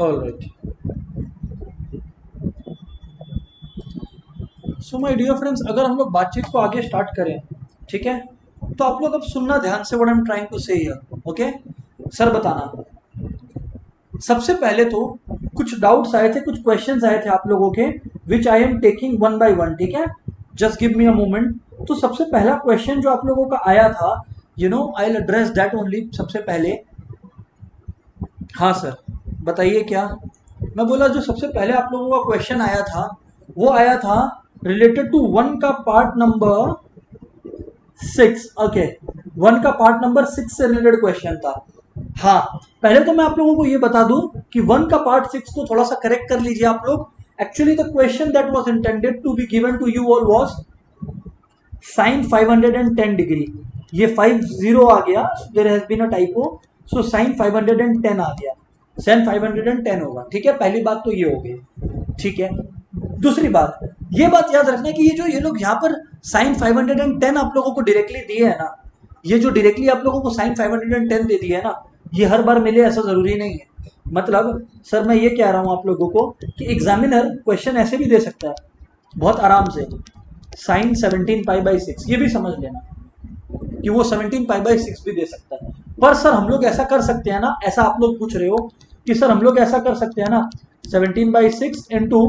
Alright, so my dear friends, अगर हम लोग बातचीत को आगे स्टार्ट करें, ठीक है, तो आप लोग अब सुनना ध्यान से, what I am trying to say here, okay. Sir बताना, सबसे पहले तो कुछ डाउट्स आए थे, कुछ क्वेश्चंस आए थे आप लोगों के, which I am taking one by one, ठीक है। Just give me a moment. तो सबसे पहला क्वेश्चन जो आप लोगों का आया था, you know I will address that only. सबसे पहले, हाँ सर बताइए क्या। मैं बोला जो सबसे पहले आप लोगों का क्वेश्चन आया था, वो आया था रिलेटेड टू वन का पार्ट नंबर 6, ओके। वन का पार्ट नंबर 6 से रिलेटेड क्वेश्चन था। हाँ, पहले तो मैं आप लोगों को ये बता दूं कि वन का पार्ट 6 को थोड़ा सा करेक्ट कर लीजिए आप लोग। Actually the question that was intended to be given to you all was sine 510 degree. ये 50 आ गया, there has been a typo, so sine 510 आ गया, साइन 510 होगा, ठीक है। पहली बात तो ये हो गई, ठीक है। दूसरी बात, ये बात याद रखना कि ये लोग यहाँ पर साइन 510 आप लोगों को डायरेक्टली दिए है ना, ये जो डायरेक्टली आप लोगों को साइन 510 दे दिया है ना, ये हर बार मिले ऐसा जरूरी नहीं है। मतलब सर मैं ये कह रहा हूँ आप लोगों को कि एग्जामिनर क्वेश्चन ऐसे भी दे सकता है बहुत आराम से, साइन 17 पाई/6, ये भी समझ लेना कि वो 17 पाई/6 भी दे सकता है। पर सर हम लोग ऐसा कर सकते हैं ना, ऐसा आप लोग पूछ रहे हो कि सर हम लोग ऐसा कर सकते हैं ना, 17/6 इंटू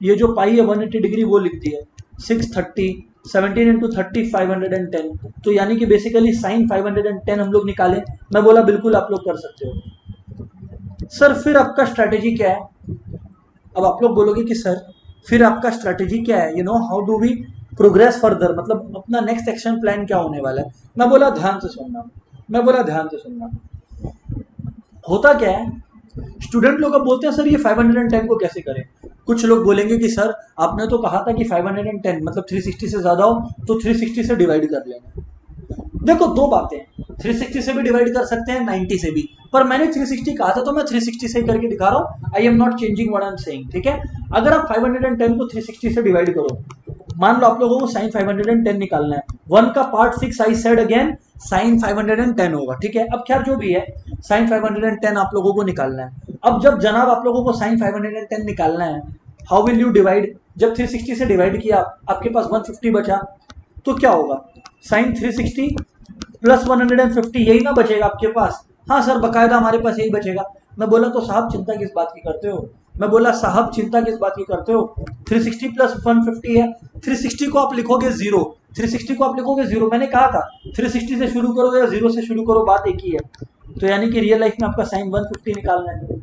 ये जो पाई है 180 डिग्री वो लिख दिए 630, 17 इंटू 30 510, तो यानी कि बेसिकली साइन 510 हम लोग निकालें। मैं बोला बिल्कुल आप लोग कर सकते हो। सर फिर आपका स्ट्रैटेजी क्या है? अब आप लोग बोलोगे कि सर फिर आपका स्ट्रैटेजी क्या है, you know how do we progress further, मतलब अपना नेक्स्ट एक्शन प्लान क्या होने वाला है। मैं बोला ध्यान से सुनना, मैं बोला ध्यान से सुनना। होता क्या है, स्टूडेंट लोग अब बोलते हैं सर ये 510 को कैसे करें। कुछ लोग बोलेंगे कि सर आपने तो कहा था कि 510 मतलब 360 से ज्यादा हो तो 360 से डिवाइड कर लेना। देखो दो बातें, 360 से भी डिवाइड कर सकते हैं 90 से भी, पर मैंने 360 कहा था तो मैं 360 से करके दिखा रहा हूँ। I am not changing what I am saying, ठीक है। अगर आप 510 को 360 से डिवाइड करो, मान लो आप लोगों को साइन 510 निकालना है, वन का part 6 I said again sine 510 होगा, ठीक है। अब खैर जो भी है, साइन 510 आप लोगों को निकालना है। अब जब जनाब आप लोगों को साइन 510 निकालना है, हाउ विल यू डिवाइड। जब 360 से डिवाइड किया आपके पास 150 बचा, तो क्या होगा, साइन 360 प्लस 150, यही ना बचेगा आपके पास। हाँ सर बकायदा हमारे पास यही बचेगा। मैं बोला तो साहब चिंता किस बात की करते हो, मैं बोला साहब चिंता किस बात की करते हो, 360 प्लस 150 है, 360 को आप लिखोगे जीरो, 360 को आप लिखोगे जीरो। मैंने कहा था 360 से शुरू करो या जीरो से शुरू करो, बात एक ही है। तो यानी कि रियल लाइफ में आपका साइन 150 निकालना है।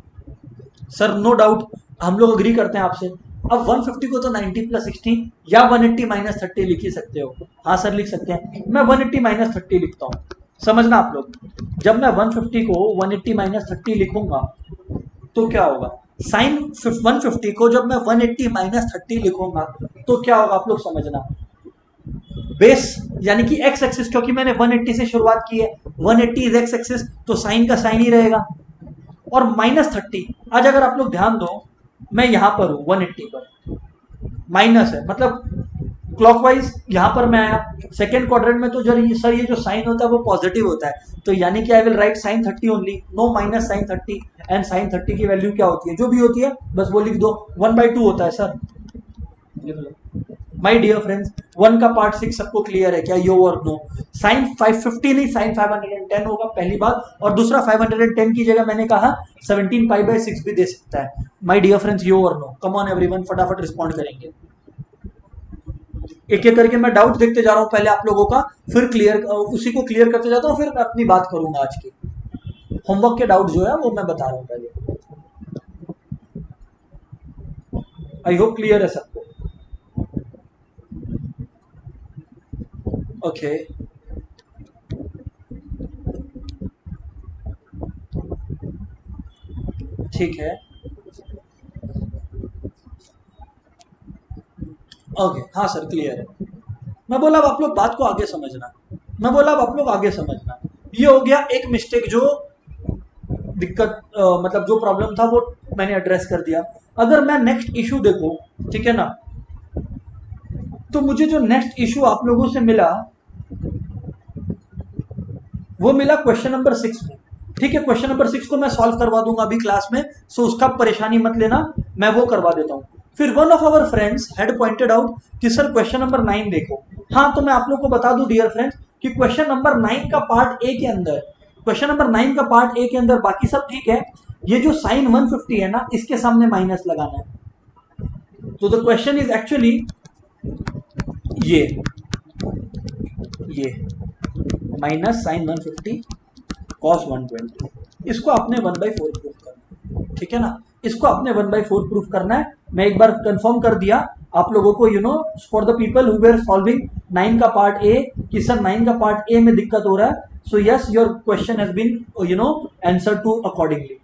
सर नो डाउट हम लोग अग्री करते हैं आपसे। अब 150 को तो 90 प्लस 60 या 180 माइनस 30 लिख ही सकते हो। हाँ सर लिख सकते हैं, मैं 180 माइनस 30 लिखता हूँ। समझना आप लोग, जब मैं 150 को 180 माइनस 30 लिखूंगा तो क्या होगा, साइन 150 को जब मैं 180 माइनस 30 लिखूंगा तो क्या होगा, आप लोग समझना। बेस यानी कि एक्स एक्सिस, क्योंकि मैंने 180 से शुरुआत की है, 180 इज एक्स एक्सिस, तो साइन का साइन ही रहेगा। और -30, आज अगर आप लोग ध्यान दो, मैं यहां पर हूं 180 पर, माइनस है मतलब क्लॉकवाइज यहां पर मैं आया सेकेंड क्वाड्रेंट में, तो जब सर ये जो साइन होता है वो पॉजिटिव होता है, तो यानी कि I will write sine 30 only, no minus sine 30। And sine 30 की वैल्यू क्या होती है, जो भी होती है बस वो लिख दो, 1/2 होता है sir. My dear friends, one का पार्ट 6 सबको क्लियर है क्या, यो और नो। साइन 550 नहीं साइन 510 होगा, पहली बात। और दूसरा 510 की जगह मैंने कहा 17 पाई/6 भी दे सकता है। माय डियर फ्रेंड्स, यो और नो, कम ऑन एवरीवन, फटाफट रिस्पॉन्ड करेंगे। एक एक करके मैं डाउट देखते जा रहा हूं पहले आप लोगों का, फिर क्लियर उसी को क्लियर करते जाता हूं, फिर मैं अपनी बात करूंगा आज की। होमवर्क के डाउट जो है वो मैं बता रहा हूं पहले। आई होप क्लियर है सबको। ओके ठीक है, ओके हाँ सर क्लियर है। मैं बोला अब आप लोग बात को आगे समझना, मैं बोला अब आप लोग आगे समझना। ये हो गया एक मिस्टेक, जो दिक्कत मतलब जो प्रॉब्लम था वो मैंने एड्रेस कर दिया। अगर मैं नेक्स्ट इशू देखूं, ठीक है ना, तो मुझे जो नेक्स्ट इशू आप लोगों से मिला वो मिला क्वेश्चन नंबर 6 में। ठीक है, क्वेश्चन नंबर 6 को मैं सॉल्व करवा दूंगा अभी क्लास में, सो उसका परेशानी मत लेना, मैं वो करवा देता हूँ। फिर one of our friends had pointed out कि सर क्वेश्चन नंबर 9 देखो। हाँ, तो मैं आप लोग को बता दूं डियर फ्रेंड्स कि क्वेश्चन नंबर 9 का पार्ट ए के अंदर, क्वेश्चन नंबर 9 का पार्ट ए के अंदर बाकी सब ठीक है, ये जो साइन 150 है ना, इसके सामने माइनस लगाना है। तो द क्वेश्चन इज एक्चुअली ये माइनस साइन 150 कॉस 120, इसको आपने 1/4 प्रूफ करना है, ठीक है ना, इसको आपने 1/4 प्रूफ करना है। मैं एक बार कंफर्म कर दिया आप लोगों को, you know, for the people who were solving 9 का पार्ट ए, कि सर 9 का पार्ट ए में दिक्कत हो रहा है, so yes your question has been, you know, answer to accordingly.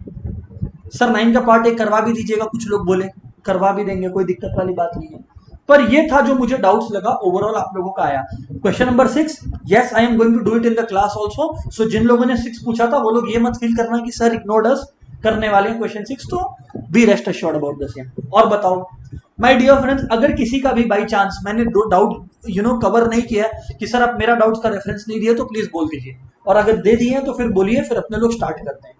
Sir 9 का पार्ट ए करवा भी दीजिएगा, कुछ लोग बोले करवा भी देंगे, कोई दिक्कत वाली बात नहीं है। पर ये था जो मुझे डाउट्स लगा, ओवरऑल आप लोगों का आया। Question number 6, yes I am going to do it in the class also, so जिन लोगों ने 6 पूछा था वो लोग ये मत फील करना कि सर इग्नोर्ड अस, करने वाले हैं क्वेश्चन 6, तो be rest assured about the same. और बताओ माय डियर फ्रेंड्स, अगर किसी का भी बाई चांस मैंने डाउट, यू नो, कवर नहीं किया कि सर आप मेरा डाउट्स का रेफरेंस नहीं दिए, तो प्लीज बोल दीजिए, और अगर दे दिए तो फिर बोलिए, फिर अपने लोग स्टार्ट करते हैं।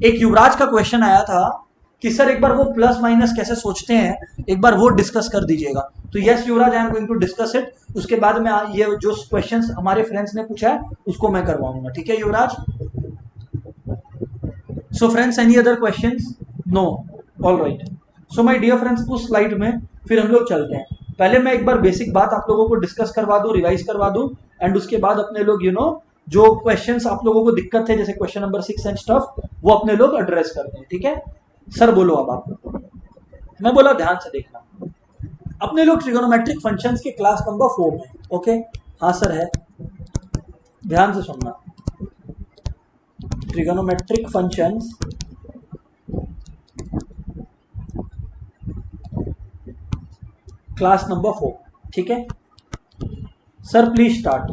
एक युवराज का क्वेश्चन आया था कि सर एक बार वो प्लस माइनस कैसे सोचते हैं, एक बार वो डिस्कस कर दीजिएगा। तो yes Yuvraj, I am going to discuss it. उसके बाद में ये जो क्वेश्चंस हमारे फ्रेंड्स ने पूछा है उसको मैं करवाऊंगा, ठीक है Yuvraj. So friends, any other questions? No, alright. So my dear friends, उस स्लाइड में फिर हम लोग चलते हैं। पहले मैं एक बार बेसिक बात आप लोगों को डिस्कस करवा दूं, रिवाइज करवा दूं, एंड उसके बाद अपने लोग, यू नो, जो क्वेश्चंस आप लोगों को दिक्कत है जैसे क्वेश्चन नंबर 6 एंड स्टफ, वो अपने लोग एड्रेस करते हैं, ठीक है। सर बोलो अब आप, मैं बोला ध्यान से देखना। अपने लोग ट्रिगोनोमेट्रिक फंक्शंस के क्लास नंबर 4 में, ओके। हाँ सर है, ध्यान से सुनना। ट्रिगोनोमेट्रिक फंक्शंस क्लास नंबर 4, ठीक है सर, प्लीज स्टार्ट।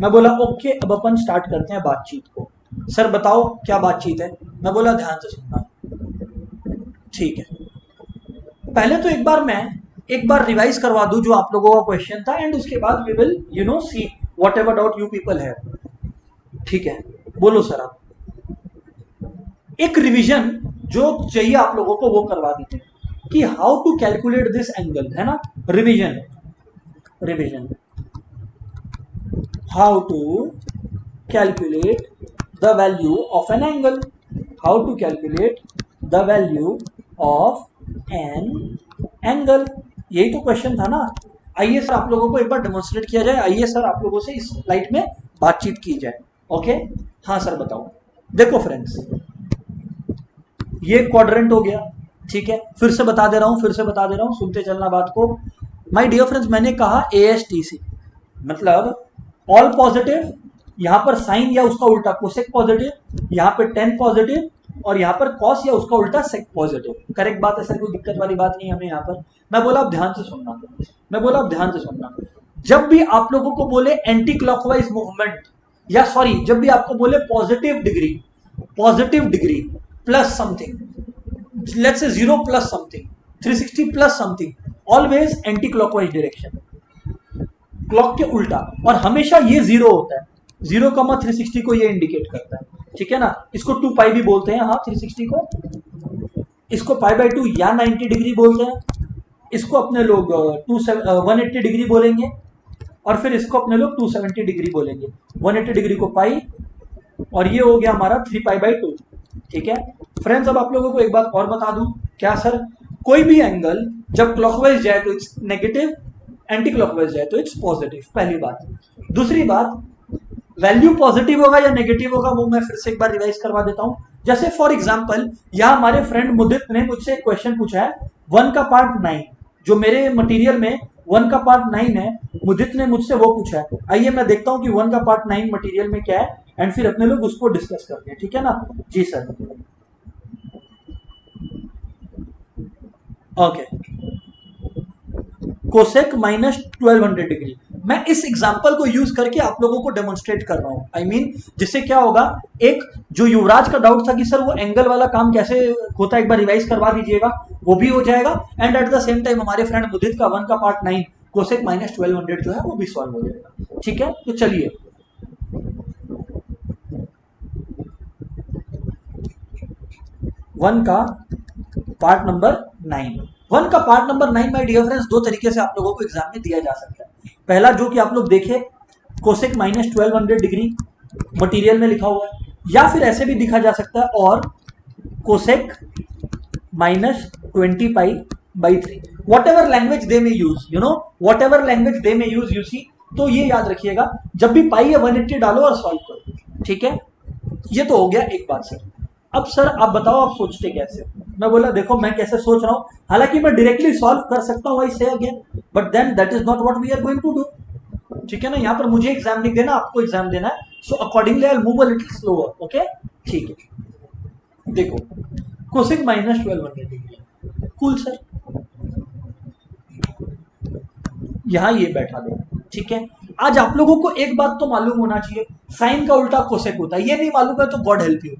मैं बोला ओके, अब अपन स्टार्ट करते हैं बातचीत को। सर बताओ क्या बातचीत है? मैं बोला ध्यान से सुनना, ठीक है। पहले तो एक बार रिवाइज करवा दूं जो आप लोगों का क्वेश्चन था, एंड उसके बाद we will, you know, see whatever doubt you people है, ठीक है। बोलो सर आप, एक रिवीजन जो चाहिए आप लोगों को वो करवा देते हैं कि how to calculate this angle, है ना। Revision how to calculate the value of an angle, how to calculate the value of an angle, यही तो क्वेश्चन था ना। आइए सर आप लोगों को एक बार डेमोन्स्ट्रेट किया जाए, आइए सर आप लोगों से इस स्लाइड में बातचीत की जाए, ओके। हाँ सर बताओ। देखो फ्रेंड्स, ये क्वाड्रेंट हो गया, ठीक है। फिर से बता दे रहा हूं, सुनते चलना बात को। माय डियर फ्रेंड्स, मैंने कहा ASTC मतलब ऑल पॉजिटिव, यहां पर साइन या उसका उल्टा कोसेक पॉजिटिव, यहां पर टेन पॉजिटिव, और यहां पर कॉस या उसका उल्टा सेक पॉजिटिव। करेक्ट बात है सर, कोई दिक्कत वाली बात नहीं हमें यहाँ पर। मैं बोला आप ध्यान से सुनना, जब भी आप लोगों को बोले एंटी क्लॉकवाइज मूवमेंट, या सॉरी, जब भी आपको बोले positive degree plus something, let's say 0 plus something, 360 plus something, always anti clockwise direction, clock के उल्टा, और हमेशा ये 0 होता है। 0,360 को ये इंडिकेट करता है, ठीक है ना। इसको 2 पाई भी बोलते हैं, हाँ 360 को, इसको π/2 या 90 डिग्री बोलते हैं, इसको अपने लोग 180 डिग्री बोलेंगे, और फिर इसको अपने लोग 270 डिग्री बोलेंगे। 180 डिग्री को पाई, और ये हो गया हमारा 3π/2, ठीक है फ्रेंड्स। अब आप लोगों को एक बात और बता दूं, क्या सर, कोई भी एंगल जब क्लॉकवाइज जाए तो इट्स नेगेटिव, एंटी क्लॉकवाइज जाए तो इट्स पॉजिटिव, पहली बात। दूसरी बात, वैल्यू पॉजिटिव होगा या नेगेटिव होगा वो मैं फिर से एक बार रिवाइज करवा देता हूं। जैसे फॉर एग्जांपल, यहां हमारे फ्रेंड मुदित ने मुझसे एक क्वेश्चन पूछा है 1 का पार्ट 9, जो मेरे मटेरियल में 1 का पार्ट 9 है, मुदित ने मुझसे वो पूछा है। आइए मैं देखता हूं कि 1 का पार्ट 9 मटेरियल में क्या है, एंड फिर अपने लोग उसको डिस्कस करते हैं, ठीक है ना। जी सर, ओके। कोसेक -1200 डिग्री, मैं इस एग्जांपल को यूज करके आप लोगों को डेमोन्स्ट्रेट कर रहा हूं। आई मीन जिससे क्या होगा, एक जो युवराज का डाउट था कि सर वो एंगल वाला काम कैसे होता है, एक बार रिवाइज करवा दीजिएगा, वो भी हो जाएगा, and at the same time हमारे फ्रेंड मुदित का 1 का पार्ट 9 कोसेक -1200 जो है वो भी सॉल्व हो जाएगा, ठीक है। तो चलिए 1 का पार्ट नंबर 9। 1 का part number 9 my dear friends दो तरीके से आप लोगों को एग्जाम में दिया जा सकता है। पहला जो कि आप लोग देखे कोसेक माइनस 1200 डिग्री मटेरियल में लिखा हुआ है, या फिर ऐसे भी दिखा जा सकता है और cosec minus 20 pi by 3, whatever language they may use, you know whatever language they may use, you see. तो ये याद रखिएगा, जब भी पाई या 180 डालो और सॉल्व करो, ठीक है। ये तो हो गया एक बात सर। अब सर आप बताओ आप सोचते कैसे हो? मैं बोला देखो मैं कैसे सोच रहा हूं, हालांकि मैं डायरेक्टली सॉल्व कर सकता हूं, I say again, but then that is not what we are going to do, ठीक है ना। यहां पर मुझे एग्जाम नहीं देना, आपको एग्जाम देना है, so accordingly I will move a little slower, okay, ठीक है। देखो cosec minus 1200 degree, cool sir, यहां ये बैठा दो, ठीक है। आज आप लोगों को एक बात तो मालूम होना चाहिए, साइन का उल्टा कोसेक होता है, ये नहीं मालूम है तो गॉड हेल्प यू,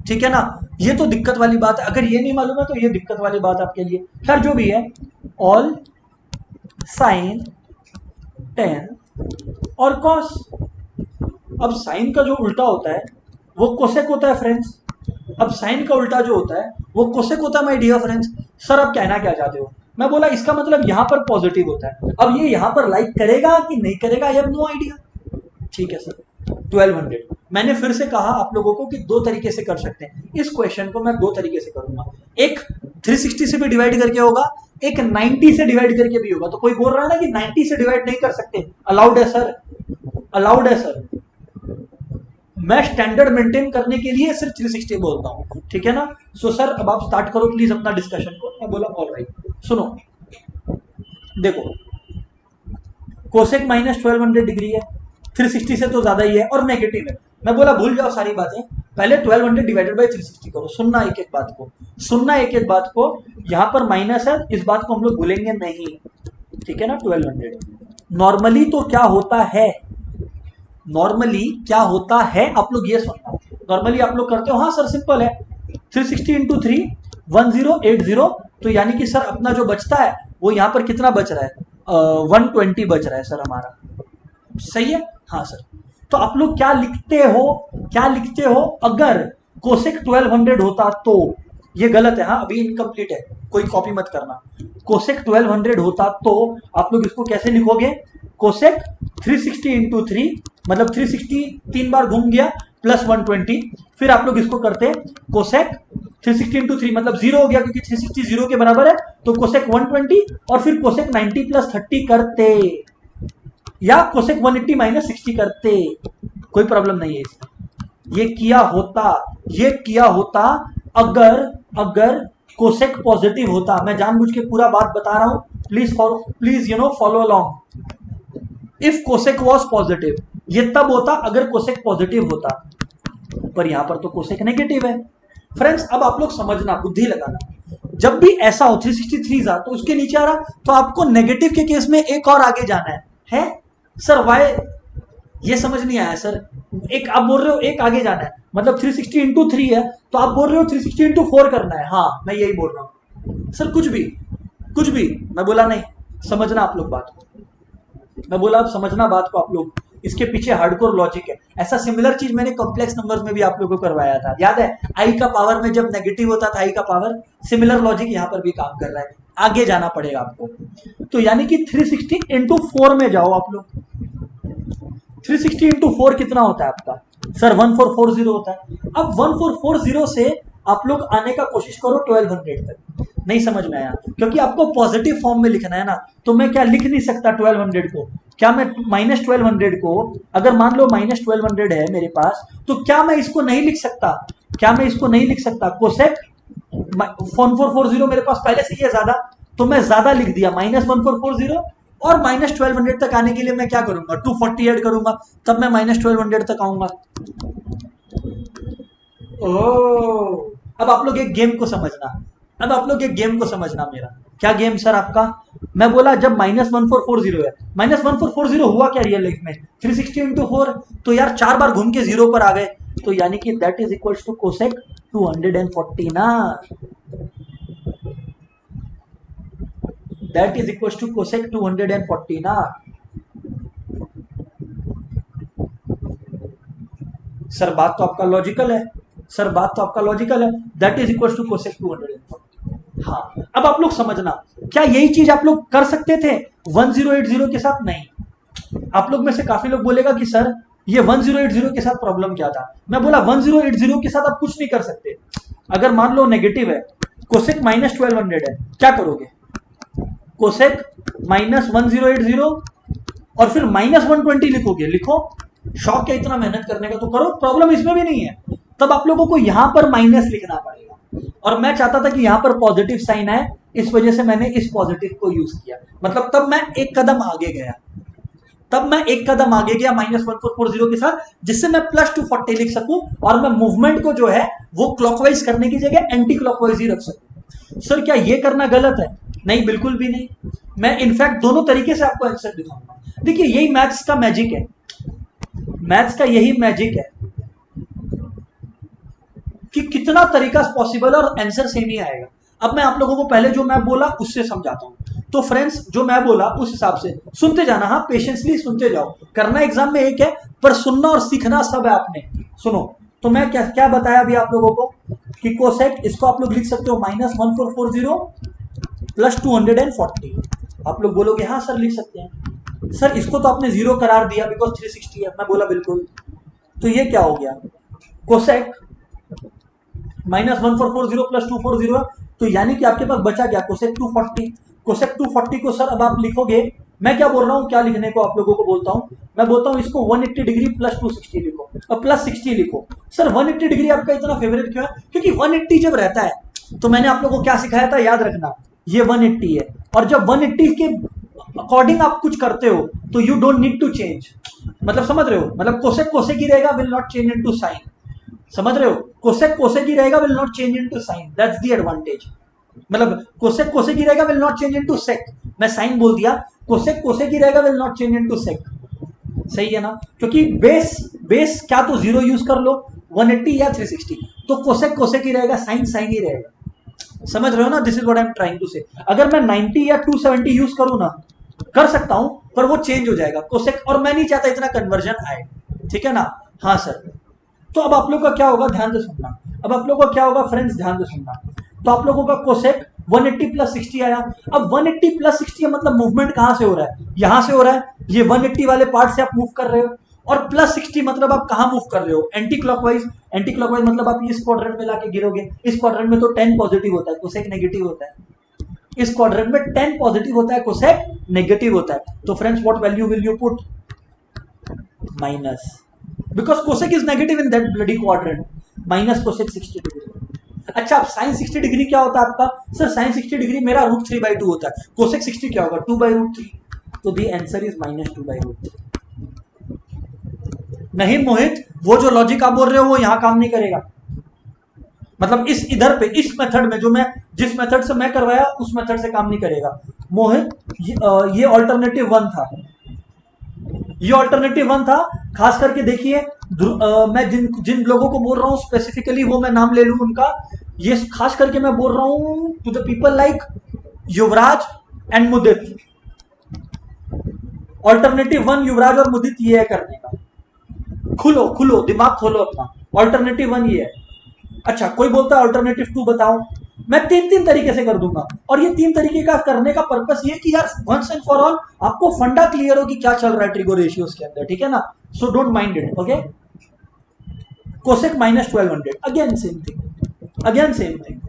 ठीक है ना। ये तो दिक्कत वाली बात है, अगर ये नहीं मालूम है तो ये दिक्कत वाली बात आपके लिए। खैर जो भी है, ऑल साइन टेन और कॉस। अब साइन का जो उल्टा होता है वो कोसेक होता है फ्रेंड्स, अब साइन का उल्टा जो होता है वो कोसेक होता है माय डियर फ्रेंड्स। सर आप कहना क्या चाहते हो? मैं बोला इसका मतलब यहां पर पॉजिटिव होता है, अब ये यहां पर लाइक करेगा कि नहीं करेगा, आई हैव नो आइडिया, ठीक है सर। 1200 मैंने फिर से कहा आप लोगों को कि दो तरीके से कर सकते हैं इस क्वेश्चन को, मैं दो तरीके से करूंगा, एक 360 से भी डिवाइड करके होगा, एक 90 से डिवाइड करके भी होगा। तो कोई बोल रहा है ना कि 90 से डिवाइड नहीं कर सकते, अलाउड है सर, अलाउड है सर। मैं स्टैंडर्ड मेंटेन करने के लिए सिर्फ 360 बोलता हूं, ठीक है ना। सो सर अब आप स्टार्ट करो प्लीज अपना डिस्कशन को। मैं बोला ऑल राइट, सुनो देखो कोसेक माइनस 1200 डिग्री है, 360 से तो ज्यादा ही है और नेगेटिव है। मैं बोला भूल जाओ सारी बातें, पहले 1200 डिवाइडेड बाई 360 करो, सुनना एक एक बात को, सुनना एक एक बात को। यहां पर माइनस है, इस बात को हम लोग भूलेंगे नहीं, ठीक है ना। 1200 नॉर्मली तो क्या होता है, नॉर्मली क्या होता है आप लोग ये सुनना, नॉर्मली आप लोग करते हो, हाँ सर सिंपल है, 360 इंटू 3 1080, तो यानी कि सर अपना जो बचता है वो यहाँ पर कितना बच रहा है, 120 बच रहा है सर हमारा, सही है। हाँ सर, तो आप लोग क्या लिखते हो, क्या लिखते हो, अगर कोसेक 1200 होता तो, ये गलत है, हाँ अभी इनकम्प्लीट है, कोई कॉपी मत करना। कोसेक 1200 होता तो आप लोग इसको कैसे लिखोगे, कोसेक 360 इंटू 3, मतलब 360 तीन बार घूम गया प्लस 120, फिर आप लोग इसको करते कोसेक 360 इंटू 3 मतलब 0 हो गया क्योंकि 360 0 के बराबर है, तो कोसेक 120 और फिर कोसेक 90 प्लस 30 करते, या कोसेक 180 माइनस 60 करते, कोई प्रॉब्लम नहीं है इसमें। ये किया होता, ये किया होता अगर, अगर कोसेक पॉजिटिव होता। मैं जानबूझ के पूरा बात बता रहा हूं, please you know follow along. If cosec was positive, ये तब होता अगर कोसेक पॉजिटिव होता, पर यहां पर तो कोसेक नेगेटिव है फ्रेंड्स। अब आप लोग समझना, बुद्धि लगाना, जब भी ऐसा हो 363 था तो उसके नीचे आ रहा, तो आपको नेगेटिव के केस में एक और आगे जाना है सर, वाई, ये समझ नहीं आया सर। एक आप बोल रहे हो एक आगे जाना है, मतलब 360 इंटू 3 है, तो आप बोल रहे हो 360 इंटू 4 करना है, हाँ मैं यही बोल रहा हूं सर। कुछ भी कुछ भी, मैं बोला नहीं, समझना आप लोग बात को, मैं बोला आप समझना बात को आप लोग, इसके पीछे हार्डकोर लॉजिक है। ऐसा सिमिलर चीज मैंने कॉम्प्लेक्स नंबर्स में भी आप लोगों को करवाया था, याद है, आई का पावर में जब नेगेटिव होता था आई का पावर, सिमिलर लॉजिक यहां पर भी काम कर रहा है, आगे जाना पड़ेगा आपको। तो यानी कि 360 इंटू 4 में जाओ आप लोग, 360 इंटू 4 कितना होता है आपका सर, 1440 होता है। अब 1440 से आप लोग आने का कोशिश करो 1200 तक, नहीं समझ में आया क्योंकि आपको पॉजिटिव फॉर्म में लिखना है ना, तो मैं क्या लिख नहीं सकता 1200 को, क्या मैं माइनस 1200 को, अगर मान लो माइनस 1200 है मेरे पास, तो क्या मैं इसको नहीं लिख सकता, क्या मैं इसको नहीं लिख सकता, कोसेक 1440 मेरे पास पहले से ही है ज्यादा, तो मैं ज्यादा लिख दिया माइनस 1440, और माइनस 1200 तक आने के लिए मैं क्या करूंगा, 240 ऐड करूंगा, तब मैं माइनस 1200 तक आऊंगा। ओह, अब आप लोग एक गेम को समझना, अब आप लोग एक गेम को समझना, मेरा क्या गेम सर आपका, मैं बोला जब माइनस 1440 है, माइनस 1440 हुआ क्या रियल लाइफ में, 360 इंटू 4, तो यार 4 बार घूम के 0 पर आ गए, तो यानी कि that is equals to cosec 240 ना, that is equals to cosec 240 ना। सर बात तो आपका लॉजिकल है, सर बात तो आपका लॉजिकल है, that is equal to cosec 240। हाँ, अब आप लोग समझना, क्या यही चीज आप लोग कर सकते थे 1080 के साथ? नहीं। आप लोग में से काफी लोग बोलेगा कि सर ये 1080 के साथ प्रॉब्लम क्या था? मैं बोला 1080 के साथ आप कुछ नहीं कर सकते। अगर मान लो नेगेटिव है, कोसेक -1200 है, क्या करोगे? कोसेक -1080 और फिर -120 लिखोगे। लिखो, शौक है इतना मेहनत करने का तो करो, प्रॉब्लम इसमें भी नहीं है। तब आप लोगों को यहां पर माइनस लिखना पड़ेगा, और मैं चाहता था कि यहां पर पॉजिटिव साइन आए, इस वजह से मैंने इस पॉजिटिव को यूज किया। मतलब तब मैं एक कदम आगे गया, -1440 के साथ, जिससे मैं +240 लिख सकूं और मैं मूवमेंट को जो है वो क्लॉकवाइज करने की जगह एंटी क्लॉकवाइज ही रख सकूं। सर क्या ये करना गलत है? नहीं, बिल्कुल भी नहीं। मैं इनफैक्ट दोनों तरीके से आपको आंसर दिखाऊंगा। देखिए, यही मैथ्स का मैजिक है, मैथ्स का यही मैजिक है कि कितना तरीका पॉसिबल है और आंसर सेम ही आएगा। अब मैं आप लोगों को पहले जो मैं बोला उससे समझाता हूं। तो फ्रेंड्स, जो मैं बोला उस हिसाब से सुनते जाना। हाँ, पेशेंसली सुनते जाओ। करना एग्जाम में एक है, पर सुनना और सीखना सब है आपने। सुनो, तो मैं क्या क्या बताया अभी आप लोगों को कि कोसेक, इसको आप लोग लिख सकते हो -1440 + 240। आप लोग बोलोगे हाँ सर लिख सकते हैं। सर इसको तो आपने 0 करार दिया बिकॉज 360 है। मैं बोला बिल्कुल। तो ये क्या हो गया? कोसेक -1440 + 240 है, तो यानी कि आपके पास बचा क्या? कोसेक 240। कोसेक 240 को सर अब आप लिखोगे, मैं क्या बोल रहा हूं, क्या लिखने को आप लोगों को बोलता हूं? मैं बोलता हूं इसको 180 डिग्री + 260 लिखो और +60 लिखो। सर 180 डिग्री आपका इतना फेवरेट क्यों है? क्योंकि 180 जब रहता है तो मैंने आप लोगों को क्या सिखाया था, याद रखना, ये 180 है। और जब 180 के अकॉर्डिंग आप कुछ करते हो तो you don't need to change. मतलब समझ रहे हो? मतलब कोसेक कोसेक ही रहेगा, will not change into sine. समझ रहे हो? कोसेक कोसेक ही रहेगा, will not change into sine. That's the advantage. मतलब कोसेक कोसेक ही रहेगा, will not change into sec. मैं साइन बोल दिया, कोसेक कोसेक ही रहेगा, will not change into sec. सही है ना? क्योंकि बेस क्या तो 0 यूज कर लो, 180 या 360, तो कोसेक कोसेक ही रहेगा, साइन साइन ही रहेगा। समझ रहे हो ना? This is what I am trying to say. अगर मैं 90 या 270 यूज करूं ना, कर सकता हूं, पर वो चेंज हो जाएगा कोसेक, और मैं नहीं चाहता इतना कन्वर्जन आए। ठीक है ना? हाँ सर। तो अब आप लोग का क्या होगा, ध्यान से सुनना। अब आप लोग का क्या होगा फ्रेंड्स, ध्यान से सुनना। तो आप लोगों का कोसेक 180 + 60 आया। अब 180 + 60 मतलब मूवमेंट कहां से हो रहा है? यहां से हो रहा है, ये 180 वाले पार्ट से आप मूव कर रहे हो। और +60 मतलब आप कहां मूव कर रहे हो? Anti clockwise. एंटी क्लॉकवाइज मतलब आप इस क्वाड्रेंट में लाके गिरोगे। इस क्वाड्रेंट में तो 10 पॉजिटिव होता है, कोसेक नेगेटिव होता है। इस क्वाड्रेंट में 10 पॉजिटिव होता है, कोसेक नेगेटिव होता है। तो friends what value will you put? Minus, because cosec is negative in that bloody quadrant, minus cosec 60 degree. अच्छा, अब sin 60 डिग्री क्या होता है आपका? सर sin 60 डिग्री मेरा √3/2 होता है। cosec 60 क्या होगा? 2/√3। तो the answer is -2/√3। नहीं मोहित, वो जो लॉजिक आप बोल रहे हो वो यहां काम नहीं करेगा। मतलब इस इधर पे, इस मेथड में, जो मैं जिस मेथड से मैं करवाया उस मेथड से काम नहीं करेगा मोहित। ये ऑल्टरनेटिव 1 था, ये ऑल्टरनेटिव 1 था। खास करके देखिए, मैं जिन जिन लोगों को बोल रहा हूं स्पेसिफिकली, वो मैं नाम ले लूं उनका। ये खास करके मैं बोल रहा हूं to the people like Yuvraj and Mudit. Alternative 1 Yuvraj और मुदित ये है करने का। खुलो खुलो, दिमाग खोलो अपना। ऑल्टरनेटिव 1 ये है। अच्छा, कोई बोलता है ऑल्टरनेटिव 2 बताओ। मैं 3 तरीके से कर दूंगा, और ये 3 तरीके का करने का पर्पस ये कि यार वंस एंड फॉर ऑल आपको फंडा क्लियर हो कि क्या चल रहा है ट्रिगो रेशियोज के अंदर। ठीक है ना? So don't mind it. Okay, cosec -1200, again same thing, again same thing.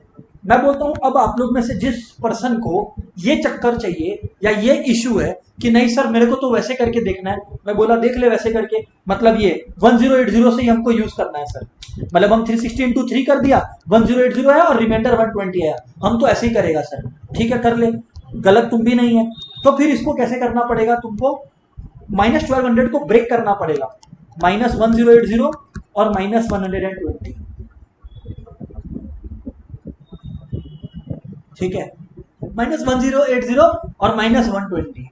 मैं बोलता हूं अब आप लोग में से जिस पर्सन को ये चक्कर चाहिए या ये इशू है कि नहीं सर मेरे को तो वैसे करके देखना है, मैं बोला देख ले वैसे करके। मतलब ये 1080 से ही हमको यूज करना है सर। मतलब हम 360 × 3 कर दिया, 1080 आया और रिमाइंडर 120 आया, हम तो ऐसे ही करेगा सर। ठीक है, कर ले, गलत तुम भी नहीं है। तो फिर इसको कैसे करना पड़ेगा तुमको? -1200 को ब्रेक करना पड़ेगा, -1080 और -120। ठीक है, -1080 और -120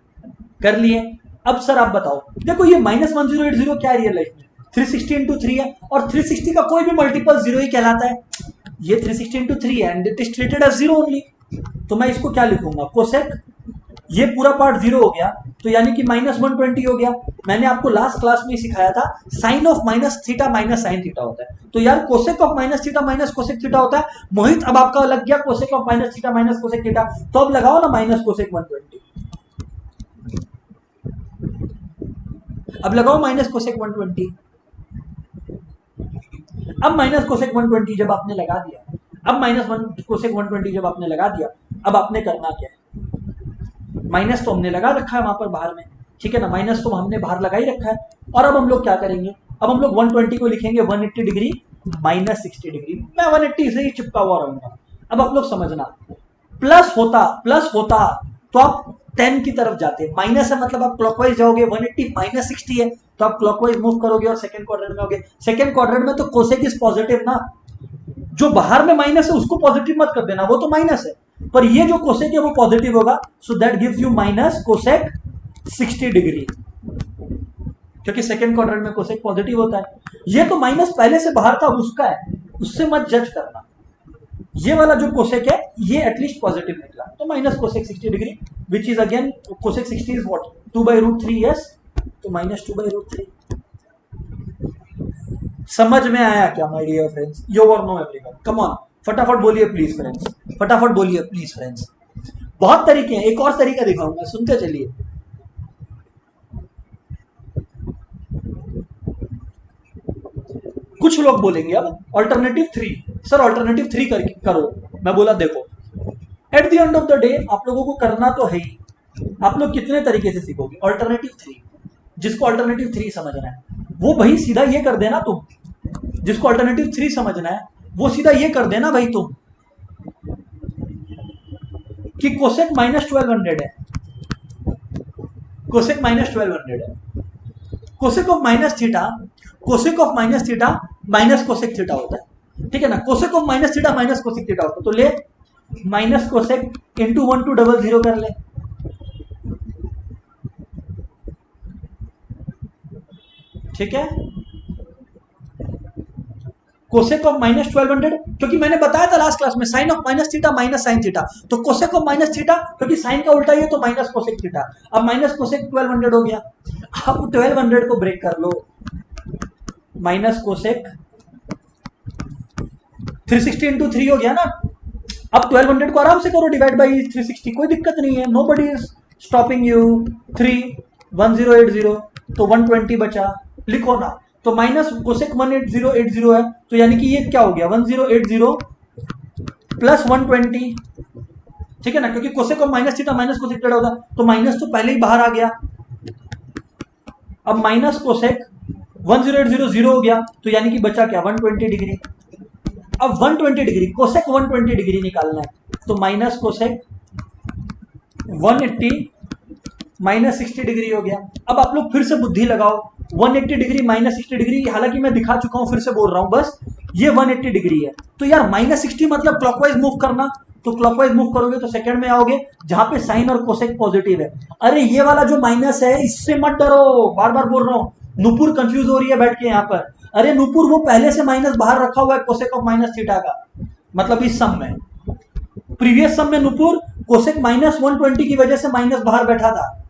कर लिए। अब सर आप बताओ, देखो ये -1080 क्या है रियल लाइफ में? 360 × 3 है, और 360 का कोई भी मल्टीपल 0 ही कहलाता है। ये 360 × 3 है and it is treated as 0 only. तो मैं इसको क्या लिखूंगा? कोसेक, ये पूरा पार्ट 0 हो गया, तो यानी कि -120 हो गया। मैंने आपको लास्ट क्लास में सिखाया था sine of minus theta minus sine theta होता है, तो यार cosec of minus theta minus cosec theta होता है। मोहित अब आपका लग गया cosec of minus theta minus cosec theta, तो अब लगाओ ना माइनस कोसेक 120। अब लगाओ माइनस कोसेक 120। अब माइनस कोसेक 120 जब आपने लगा दिया, अब माइनस कोसेक 120 जब आपने लगा दिया, अब आपने करना क्या है, माइनस तो हमने लगा रखा है वहां पर बाहर में, ठीक है ना, माइनस तो हमने बाहर लगा ही रखा है। और अब हम लोग क्या करेंगे, अब हम लोग 120 को लिखेंगे 180 डिग्री माइनस 60 डिग्री, मैं 180 से ही चिपका हुआ रहूंगा। अब आप लोग समझना, प्लस होता तो आप 10 की तरफ जाते, माइनस है मतलब आप क्लॉकवाइज जाओगे, 180 माइनस 60 है तो आप क्लॉकवाइज मूव करोगे और सेकंड क्वाड्रेंट में होगे। सेकंड क्वाड्रेंट में तो कोसेक इज पॉजिटिव ना, जो बाहर में माइनस है उसको पॉजिटिव मत कर देना, वो तो माइनस है, पर ये जो कोसेक है वो पॉजिटिव होगा, so that gives you minus cosec 60 degree, क्योंकि सेकंड क्वाड्रेंट में कोसेक पॉजिटिव होता है। ये तो माइनस पहले से बाहर था उसका है, उससे मत जज करना। ये वाला जो कोसेक है ये एटलीस्ट पॉजिटिव निकला, तो minus cosec 60 degree which is again cosec 60 is what 2/√3, yes, तो माइनस 2/√3। समझ में आया क्या माय डियर फ्रेंड्स, यो और नो एवरीवन, कम ऑन फटाफट बोलिए प्लीज फ्रेंड्स, फटाफट बोलिए प्लीज फ्रेंड्स। बहुत तरीके हैं, एक और तरीका दिखाऊंगा, सुनते चलिए। कुछ लोग बोलेंगे अब ऑल्टरनेटिव 3, सर ऑल्टरनेटिव 3 करो, मैं बोला देखो eight the end of the day आप लोगों को करना तो है ही, आप लोग कितने तरीके से सीखोगे ऑल्टरनेटिव 3, जिसको ऑल्टरनेटिव 3 समझना है वो भाई सीधा ये कर देना तुम, जिसको अल्टरनेटिव 3 समझना है वो सीधा ये कर देना भाई तुम कि कोसेक माइनस 1200 है, कोसेक माइनस 1200 है, cosec of minus theta, cosec of minus theta minus cosec theta होता है, ठीक है ना, cosec of minus theta minus cosec theta होता है, तो ले माइनस कोसेक इंटू 1200 कर ले, ठीक है, कोसेक ऑफ माइनस 1200, क्योंकि मैंने बताया था लास्ट क्लास में sine of minus theta minus sine theta, तो कोसेक ऑफ माइनस थीटा क्योंकि साइन का उल्टा ही है तो माइनस कोसेक थीटा, अब माइनस कोसेक 1200 हो गया। अब 1200 को ब्रेक कर लो, माइनस कोसेक 360 इंटू 3 हो गया ना, अब 1200 को आराम से करो डिवाइड बाई 360, कोई दिक्कत नहीं है, nobody is stopping you. 3 1080 तो 120 बचा, लिखो ना, तो माइनस कोसेक 18080 है, तो यानी कि ये क्या हो गया 1080 प्लस 120, ठीक है ना, क्योंकि cosec of minus theta minus cosec theta होता, तो माइनस तो पहले ही बाहर आ गया। अब माइनस कोसेक 1080 हो गया, तो यानी कि बचा क्या 120 डिग्री। अब 120 डिग्री कोसेक 120 डिग्री निकालना है, तो माइनस कोसेक 180 माइनस 60 डिग्री हो गया। अब आप लोग फिर से बुद्धि लगाओ, 180 डिग्री माइनस 60 डिग्री, हालांकि मैं दिखा चुका हूं, फिर से बोल रहा हूं बस, ये 180 डिग्री है, तो यार माइनस 60 मतलब क्लॉकवाइज मूव करना, तो क्लॉकवाइज मूव करोगे तो सेकंड में आओगे जहां पे साइन और कोसेक पॉजिटिव है। अरे ये वाला जो माइनस है इससे मत डरो, बार बार बोल रहा हूं, नुपुर कंफ्यूज हो रही है बैठ के यहाँ पर, अरे नुपुर वो पहले से माइनस बाहर रखा हुआ है कोसेक ऑफ माइनस थीटा का, मतलब इस सम में, प्रीवियस सम में नुपुर कोसेक माइनस 120 की वजह से माइनस बाहर बैठा था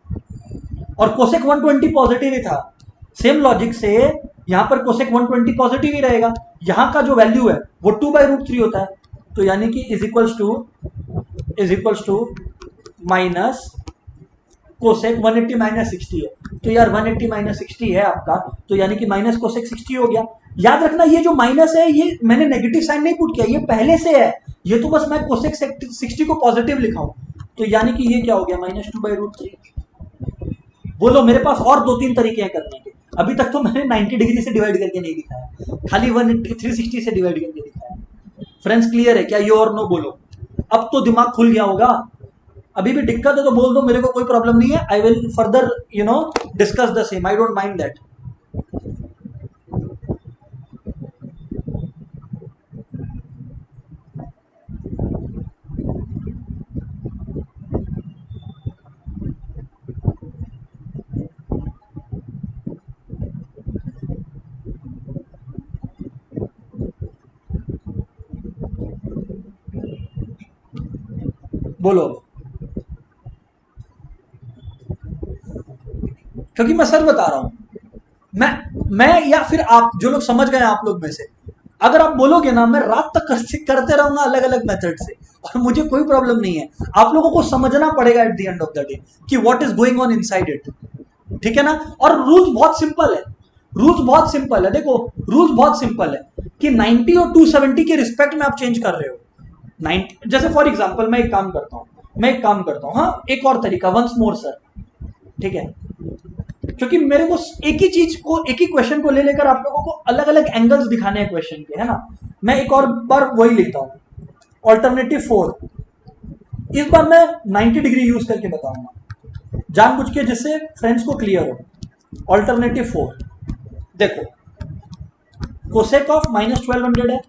और कोसेक 120 पॉजिटिव ही था, सेम लॉजिक से यहां पर कोसेक 120 पॉजिटिव ही रहेगा, यहां का जो वैल्यू है वो 2/√3 होता है, तो यानी कि is equals to minus cosec 180 minus 60 है, तो यार 180 माइनस 60 है आपका, तो यानी कि माइनस कोसेक 60 हो गया। याद रखना ये जो माइनस है ये मैंने नेगेटिव साइन नहीं पुट किया, ये पहले से है, ये तो बस मैं कोसेक 60 को पॉजिटिव लिखा हूं, तो यानी कि ये क्या हो गया माइनस 2/√3। बोलो मेरे पास और 2-3 तरीके हैं करने के, अभी तक तो मैंने 90 डिग्री से डिवाइड करके नहीं दिखाया, खाली 360 से डिवाइड करके दिखाया। फ्रेंड्स क्लियर है क्या, ये और नो बोलो, अब तो दिमाग खुल गया होगा, अभी भी दिक्कत है तो बोल दो, मेरे को कोई प्रॉब्लम नहीं है, I will further discuss the same, I don't mind that. बोलो क्योंकि मैं सर बता रहा हूं, मैं या फिर आप जो लोग समझ गए आप लोग में से, अगर आप बोलोगे ना मैं रात तक करते रहूंगा अलग अलग मेथड से, और मुझे कोई प्रॉब्लम नहीं है। आप लोगों को समझना पड़ेगा at the end of the day कि what is going on inside it, ठीक है ना। और रूल्स बहुत सिंपल है, रूल्स बहुत सिंपल है, देखो रूल्स बहुत सिंपल है कि 90 और 270 के रिस्पेक्ट में आप चेंज कर रहे हो। 90 जैसे फॉर एग्जांपल मैं एक काम करता हूं, हाँ एक और तरीका, वंस मोर सर, ठीक है, क्योंकि मेरे को एक ही चीज को, एक ही क्वेश्चन को ले लेकर आप लोगों को अलग अलग एंगल्स दिखाने हैं क्वेश्चन के, है ना। मैं एक और बार वही लेता हूं, ऑल्टरनेटिव 4। इस बार मैं 90 डिग्री यूज करके बताऊंगा जानबूझ के, जिससे फ्रेंड्स को क्लियर हो। ऑल्टरनेटिव 4 देखो, कोसेक ऑफ -1200 है,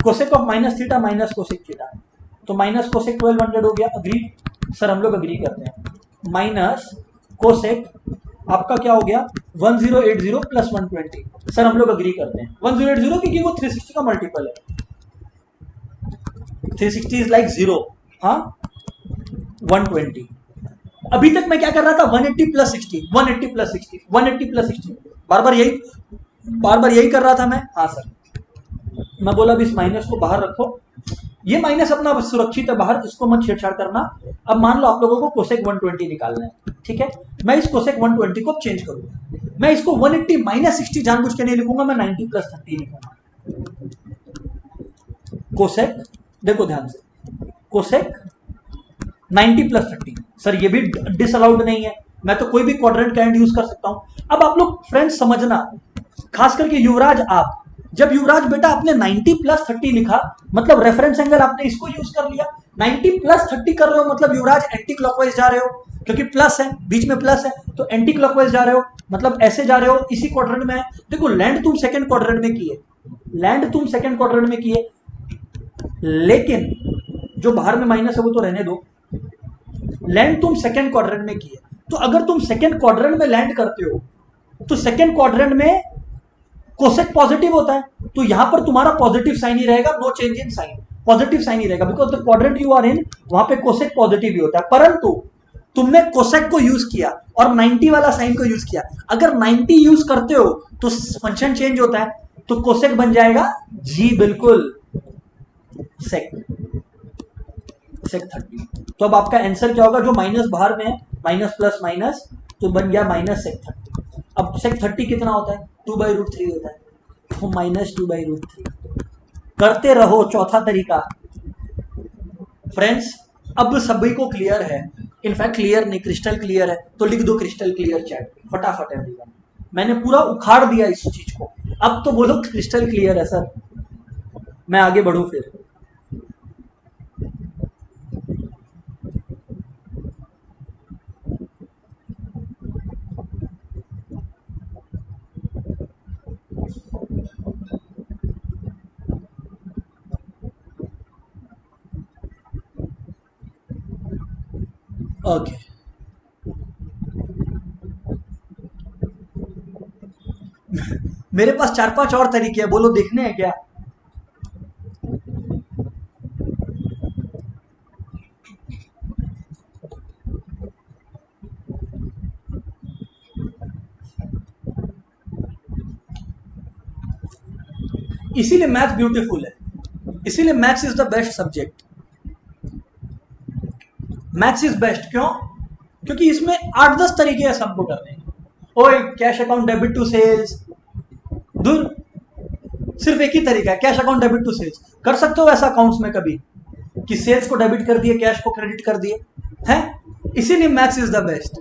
cosec of minus theta minus cosec theta, तो माइनस कोसेक 1200 हो गया, अग्री सर, हम लोग अग्री करते हैं। माइनस कोसेक आपका क्या हो गया 1080 प्लस 120, सर हम लोग अग्री करते हैं 1080 क्योंकि वो 360 का मल्टीपल है, 360 इज लाइक 0, हाँ 120। अभी तक मैं क्या कर रहा था 180 प्लस 60, 180 प्लस 60, 180 प्लस 60, बार बार यही कर रहा था मैं। हाँ सर, मैं बोला अब इस माइनस को बाहर रखो, ये माइनस अपना सुरक्षित है बाहर, इसको मत छेड़छाड़ करना। अब मान लो आप लोगों को कोसेक 120 निकालना है, ठीक है, मैं इस कोसेक 120 को चेंज करूंगा, मैं इसको 180 माइनस 60 जानबूझ के नहीं लिखूंगा, मैं 90 प्लस 30 लिखूंगा। कोसेक, देखो ध्यान से, कोसेक 90 प्लस 30, सर ये भी डिसअलाउड नहीं है, मैं तो कोई भी क्वाड्रेंट का एंड यूज कर सकता हूं। अब आप लोग फ्रेंड्स समझना, खास करके युवराज, आप जब युवराज बेटा आपने 90 प्लस 30 लिखा, मतलब रेफरेंस एंगल आपने इसको यूज कर लिया। 90 प्लस 30 कर रहे हो मतलब युवराज एंटी क्लॉकवाइज जा रहे हो, क्योंकि प्लस है, बीच में प्लस है, तो एंटी क्लॉकवाइज जा रहे हो, मतलब ऐसे जा रहे हो, इसी क्वाड्रेंट में है। देखो लैंड तुम सेकंड क्वाड्रेंट में किए, लैंड तुम सेकंड क्वाड्रेंट में किए, लेकिन जो बाहर में माइनस है वो तो रहने दो, लैंड तुम सेकंड क्वाड्रेंट में किए, तो अगर तुम सेकंड क्वाड्रेंट में लैंड करते हो तो सेकंड क्वाड्रेंट में कोसेक पॉजिटिव होता है, तो यहां पर तुम्हारा पॉजिटिव साइन ही रहेगा, no change in sign, positive sign ही रहेगा, because the quadrant you are in वहां पे कोसेक पॉजिटिव ही होता है। परंतु तुमने कोसेक को यूज किया और 90 वाला साइन को यूज किया, अगर 90 यूज करते हो तो फंक्शन चेंज होता है, तो कोसेक बन जाएगा जी, बिल्कुल सेक 30। तो अब आपका आंसर क्या होगा, जो माइनस बाहर में है, माइनस प्लस माइनस, तो बन गया माइनस सेक 30। अब सेक 30 कितना होता है, 2/√3 होता है, तो माइनस 2/√3। करते रहो, चौथा तरीका। फ्रेंड्स अब सभी को क्लियर है, इनफैक्ट क्लियर नहीं, क्रिस्टल क्लियर है, तो लिख दो क्रिस्टल क्लियर चैट फटाफट एवरीवन। मैंने पूरा उखाड़ दिया इस चीज को, अब तो बोलो क्रिस्टल क्लियर है सर, मैं आगे बढ़ूं फिर। ओके मेरे पास 4-5 और तरीके हैं, बोलो देखने हैं क्या। इसीलिए मैथ ब्यूटीफुल है, इसीलिए maths is the best subject. Maths is best क्यों, क्योंकि इसमें 8-10 तरीके हैं सबको करने। ओए cash account debit to sales, दूर, सिर्फ एक ही तरीका है, cash account debit to sales. कर सकते हो ऐसा अकाउंट्स में कभी कि सेल्स को डेबिट कर दिए, कैश को क्रेडिट कर दिए हैं, इसीलिए मैथ्स इज द बेस्ट।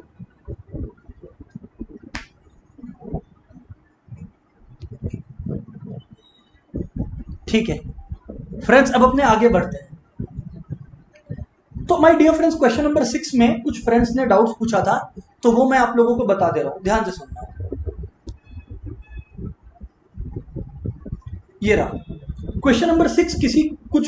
ठीक है फ्रेंड्स, अब अपने आगे बढ़ते हैं। तो my dear friends, question number 6 में कुछ फ्रेंड्स ने डाउट्स पूछा था, तो वो मैं आप लोगों को बता दे रहा हूं, ध्यान से सुनना। ये रहा क्वेश्चन नंबर 6,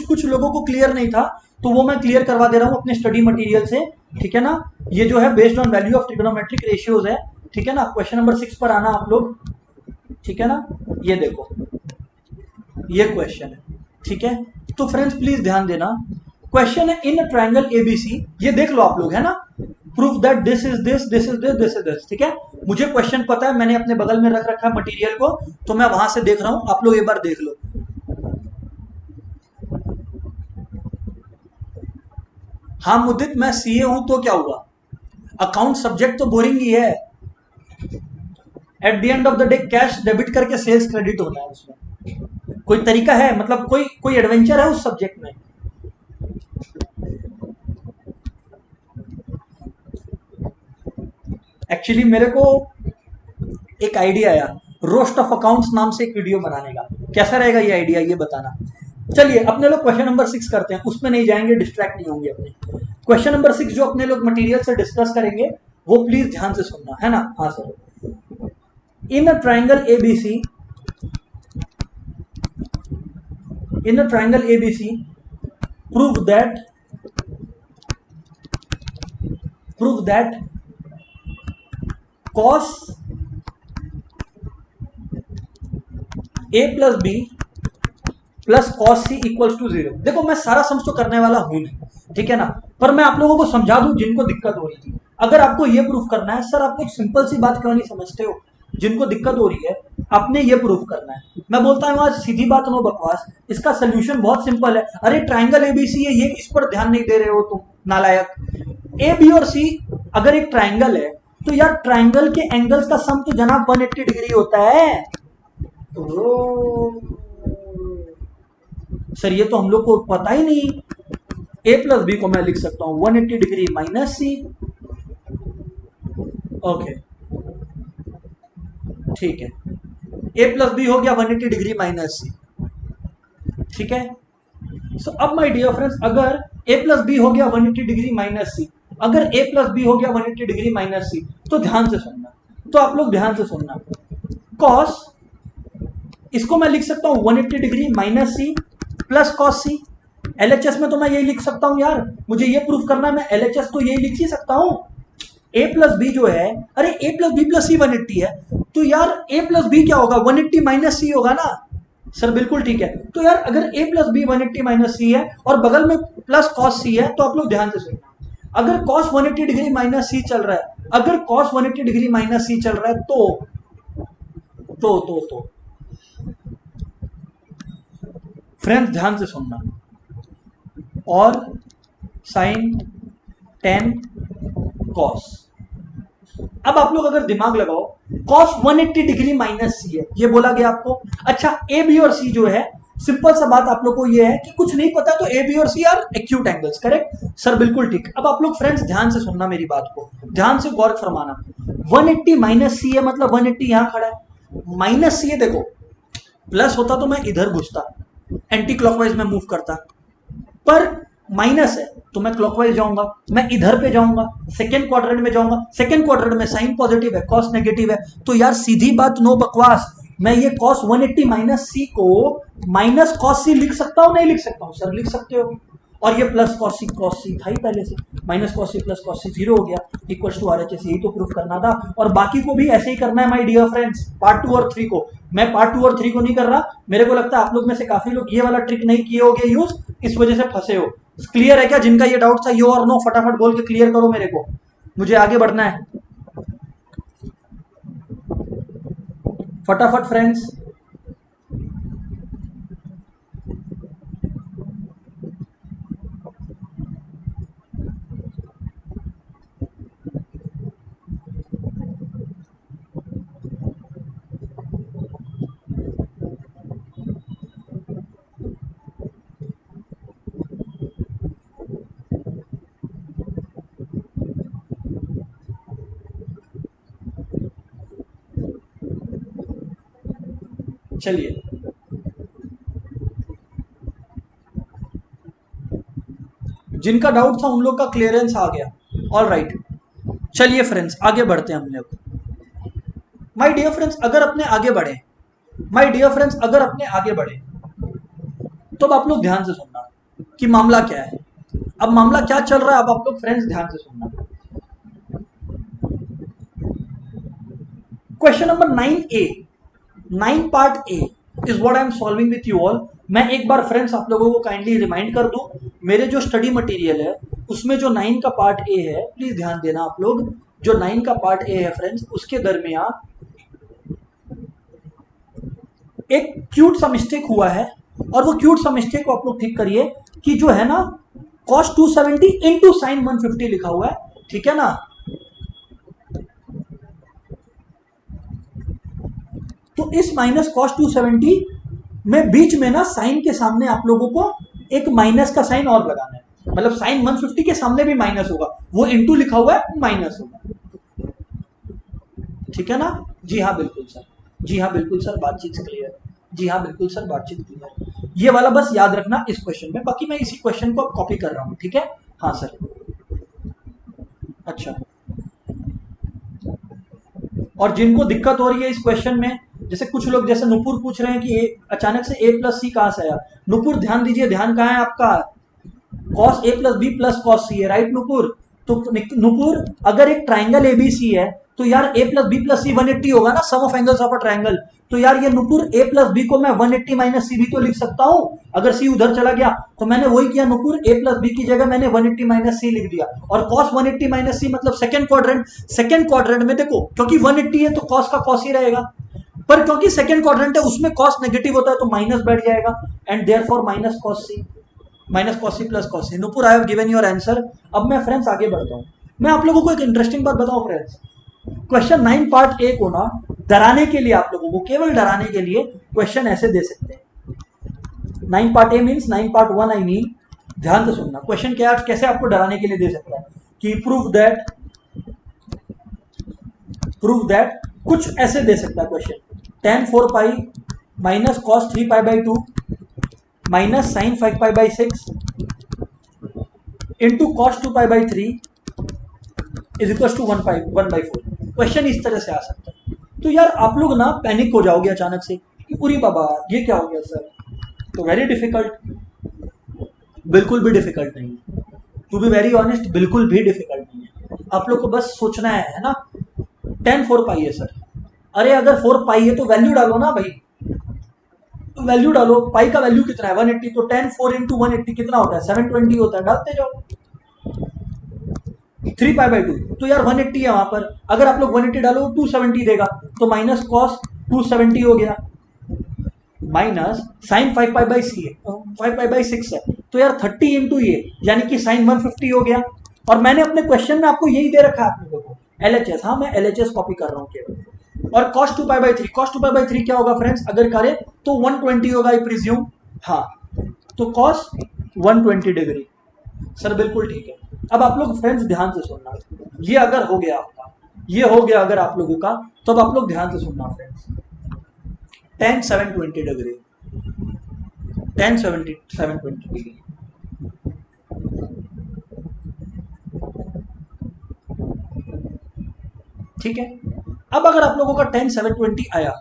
कुछ लोगों को क्लियर नहीं था, तो वो मैं क्लियर करवा दे रहा हूं अपने स्टडी मटेरियल से, ठीक है ना। ये जो है based on value of trigonometric ratios है, ठीक है ना। क्वेश्चन नंबर 6 पर आना आप लोग, ठीक है ना। ये देखो, ये क्वेश्चन है, ठीक है। तो फ्रेंड्स प्लीज ध्यान देना, क्वेश्चन है इन ट्रायंगल एबीसी, ये देख लो आप लोग, है ना, prove that this is this, this is this, this is this. ठीक है, मुझे क्वेश्चन पता है, मैंने अपने बगल में रख रखा है मटेरियल को, तो मैं वहां से देख रहा हूं, आप लोग एक बार देख लो। हाँ मुदित, मैं सीए हूं तो क्या हुआ, अकाउंट सब्जेक्ट तो बोरिंग ही है। Eight the end of the day cash debit करके सेल्स क्रेडिट होता है, उसमें कोई तरीका है, मतलब कोई एडवेंचर है उस सब्जेक्ट में। एक्चुअली मेरे को एक आइडिया आया रोस्ट ऑफ अकाउंट्स नाम से एक वीडियो बनाने का, कैसा रहेगा ये आइडिया, ये बताना। चलिए अपने लोग क्वेश्चन नंबर 6 करते हैं, उसमें नहीं जाएंगे, डिस्ट्रैक्ट नहीं होंगे अपने। क्वेश्चन नंबर 6 जो अपने लोग मटेरियल से डिस्कस करेंगे वो प्लीज ध्यान से सुनना है ना। हाँ sir, in a triangle ABC, in a triangle ABC prove that cos a plus B plus cos c equals to 0। देखो मैं सारा समझ तो करने वाला हूं नहीं, ठीक है ना, पर मैं आप लोगों को समझा दूं जिनको दिक्कत हो रही थी। अगर आपको ये प्रूफ करना है, सर आप एक सिंपल सी बात क्यों नहीं समझते हो, जिनको दिक्कत हो रही है आपने ये प्रूफ करना है। मैं बोलता हूँ आज सीधी बात, नो बकवास, इसका सोल्यूशन बहुत सिंपल है। अरे ट्राइंगल एबीसी है, ये इस पर ध्यान नहीं दे रहे हो तुम नालायक। ए बी और सी अगर एक ट्राइंगल है तो यार ट्राइंगल के एंगल्स का सम तो जनाब 180 डिग्री होता है। सर ये तो हम लोग को पता ही नहीं। ए प्लस बी को मैं लिख सकता हूं 180 डिग्री माइनस सी। ओके ठीक है, ए प्लस बी हो गया 180 डिग्री माइनस सी। ठीक है, सो अब माय डियर फ्रेंड्स, अगर ए प्लस बी हो गया 180 डिग्री माइनस सी, अगर a प्लस बी हो गया 180 डिग्री माइनस सी, तो ध्यान से सुनना, तो आप लोग ध्यान से सुनना, cos इसको मैं लिख सकता हूं 180 degree minus C plus cos C. LHS में तो मैं यही लिख सकता हूं यार, मुझे ये प्रूफ करना है, मैं LHS तो यही लिख ही सकता हूं। a प्लस बी जो है, अरे a plus B plus C 180 है, तो यार a प्लस बी क्या होगा, 180 माइनस सी होगा ना। सर बिल्कुल ठीक है, तो यार अगर a प्लस बी 180 माइनस सी है और बगल में प्लस cos सी है, तो आप लोग ध्यान से सुनना, अगर cos 180 डिग्री माइनस सी चल रहा है, अगर cos 180 डिग्री माइनस सी चल रहा है तो फ्रेंड्स ध्यान से सुनना, और sin 10 cos। अब आप लोग अगर दिमाग लगाओ, cos 180 डिग्री माइनस सी है, ये बोला गया आपको। अच्छा ए बी और सी जो है, सिंपल सा बात आप लोग को ये है कि कुछ नहीं पता तो ए बी और C are acute angles, correct sir, बिल्कुल ठीक। अब आप लोग फ्रेंड्स ध्यान से सुनना, मेरी बात को ध्यान से गौर फरमाना। 180 माइनस सी है, मतलब 180 यहां खड़ा है, माइनस सी है, देखो प्लस होता तो मैं इधर घुसता, एंटी क्लॉकवाइज में मूव करता, पर माइनस है तो मैं क्लॉकवाइज जाऊंगा, मैं इधर पे जाऊंगा, सेकेंड क्वाड्रेंट में जाऊंगा, सेकेंड क्वाड्रेंट में साइन पॉजिटिव है, कॉस नेगेटिव है, तो यार सीधी बात, नो बकवास, मैं ये cos 180 माइनस सी को माइनस cos सी लिख सकता हूं, नहीं लिख सकता हूं, सर लिख सकते हो। और ये प्लस cos सी था ही पहले से, minus cos C plus cos C 0 हो गया, इक्वल्स टू RHS, यही तो प्रूफ करना था। और बाकी को भी ऐसे ही करना है माय डियर फ्रेंड्स, पार्ट 2 और 3 को। मैं पार्ट 2 और 3 को नहीं कर रहा, मेरे को लगता है आप लोग में से काफी लोग ये वाला ट्रिक नहीं किए होगे यूज, इस वजह से फंसे हो। क्लियर है क्या? जिनका ये डाउट था, यो और नो फटाफट बोल के क्लियर करो मेरे को, मुझे आगे बढ़ना है फटाफट फ्रेंड्स। चलिए जिनका डाउट था उन लोग का क्लियरेंस आ गया, ऑल राइट। चलिए फ्रेंड्स आगे बढ़ते हैं हम लोग। माय डियर फ्रेंड्स अगर अपने आगे बढ़े, माय डियर फ्रेंड्स अगर अपने आगे बढ़े, तो अब आप लोग ध्यान से सुनना कि मामला क्या है। अब मामला क्या चल रहा है, अब आप लोग फ्रेंड्स ध्यान से सुनना। Question number 9A, 9 part A is what I am solving with you all. मैं एक बार फ्रेंड्स आप लोगों को काइंडली रिमाइंड कर दूं, मेरे जो स्टडी मटेरियल है उसमें जो 9 का पार्ट ए है, प्लीज ध्यान देना आप लोग, जो 9 का पार्ट ए है फ्रेंड्स, उसके दरमियान एक क्यूट सा मिस्टेक हुआ है, और वो क्यूट सा मिस्टेक को आप लोग ठीक करिए कि जो है ना cos 270 इंटू साइन 150 लिखा हुआ है, ठीक है ना। तो इस माइनस cos 270 में बीच में ना साइन के सामने आप लोगों को एक माइनस का साइन और लगाना है, मतलब साइन 150 के सामने भी माइनस होगा, वो इंटू लिखा हुआ है माइनस होगा, ठीक है ना। जी हाँ बिल्कुल सर, जी हाँ बिल्कुल सर, बातचीत क्लियर, जी हाँ बिल्कुल सर, बातचीत क्लियर। ये वाला बस याद रखना इस क्वेश्चन में, बाकी मैं इसी क्वेश्चन को कॉपी कर रहा हूँ, ठीक है। हाँ सर, अच्छा। और जिनको दिक्कत हो रही है इस क्वेश्चन में, जैसे कुछ लोग जैसे नुपुर पूछ रहे हैं कि अचानक से a प्लस सी कहां से आया। नुपुर ध्यान दीजिए, ध्यान कहाँ है आपका, cos a plus B plus cos c है, राइट नुपुर। तो नुपुर अगर एक ट्राइंगल एबीसी है तो यार a plus B plus C 180 होगा ना, sum of angles of a triangle. तो यार ये नुपुर a प्लस बी को मैं 180 माइनस सी भी तो लिख सकता हूं, अगर सी उधर चला गया तो मैंने वही किया, नुपुर a प्लस बी की जगह मैंने 180 माइनस सी लिख दिया। और cos 180 माइनस सी मतलब सेकंड क्वाड्रेंट, सेकंड क्वाड्रेंट में देखो क्योंकि 180 है तो cos का cos ही रहेगा, पर क्योंकि सेकंड क्वाड्रेंट है उसमें cos नेगेटिव होता है तो माइनस बैठ जाएगा, and therefore minus cos c, minus cos c plus cos c। Nupur I have given your answer. अब मैं फ्रेंड्स आगे बढ़ता हूं, मैं आप लोगों को एक इंटरेस्टिंग बात बताऊं फ्रेंड्स, क्वेश्चन 9 पार्ट ए को ना डराने के लिए, आप लोगों को केवल डराने के लिए क्वेश्चन ऐसे दे सकते हैं। 9 part A means 9 part 1 I mean, ध्यान से सुनना क्वेश्चन क्या कैसे आपको डराने के लिए दे सकता है कि प्रूव दैट कुछ ऐसे दे सकता है question, tan 4 pi minus cos 3 pi by 2 minus sine 5 pi by 6 into cos 2 pi by 3 is equal to 1 by 4। Question इस तरह से आ सकता है। तो यार आप लोग ना पैनिक हो जाओगे अचानक से कि उरी बाबा ये क्या हो गया सर, तो वेरी डिफिकल्ट, बिल्कुल भी डिफिकल्ट नहीं है, टू बी वेरी ऑनेस्ट बिल्कुल भी डिफिकल्ट नहीं है। आप लोग को बस सोचना है ना, tan 4 पाई है सर, अरे अगर 4 पाई है तो वैल्यू डालो ना भाई, वैल्यू डालो, पाई का वैल्यू कितना है 180, तो tan 4 इंटू 180 कितना होता है 720 होता है, डालते जाओ। 3 पाई बाई 2 तो यार 180 है वहां पर, अगर आप लोग 180 डालो 270 देगा, तो माइनस cos 270 हो गया, माइनस साइन 5 पाई बाई 6 है, तो यार 30 इंटू ये यानी कि साइन 150 हो गया। और मैंने अपने क्वेश्चन में आपको यही दे रखा है आप लोगों को, LHS, हाँ मैं LHS कॉपी कर रहा हूँ केवल। और cos 2 pi by 3, cos 2 pi by 3 क्या होगा फ्रेंड्स, अगर करें तो 120 होगा आई प्रिज्यूम, हाँ तो cos 120 डिग्री, सर बिल्कुल ठीक है। अब आप लोग फ्रेंड्स ध्यान से सुनना, ये अगर हो गया आपका, ये हो गया अगर आप लोगों का, तो अब आप लोग ध्यान से सुनना friends, tan 720 degree, tan 720 degree, ठीक है। अब अगर आप लोगों का tan 720 आया,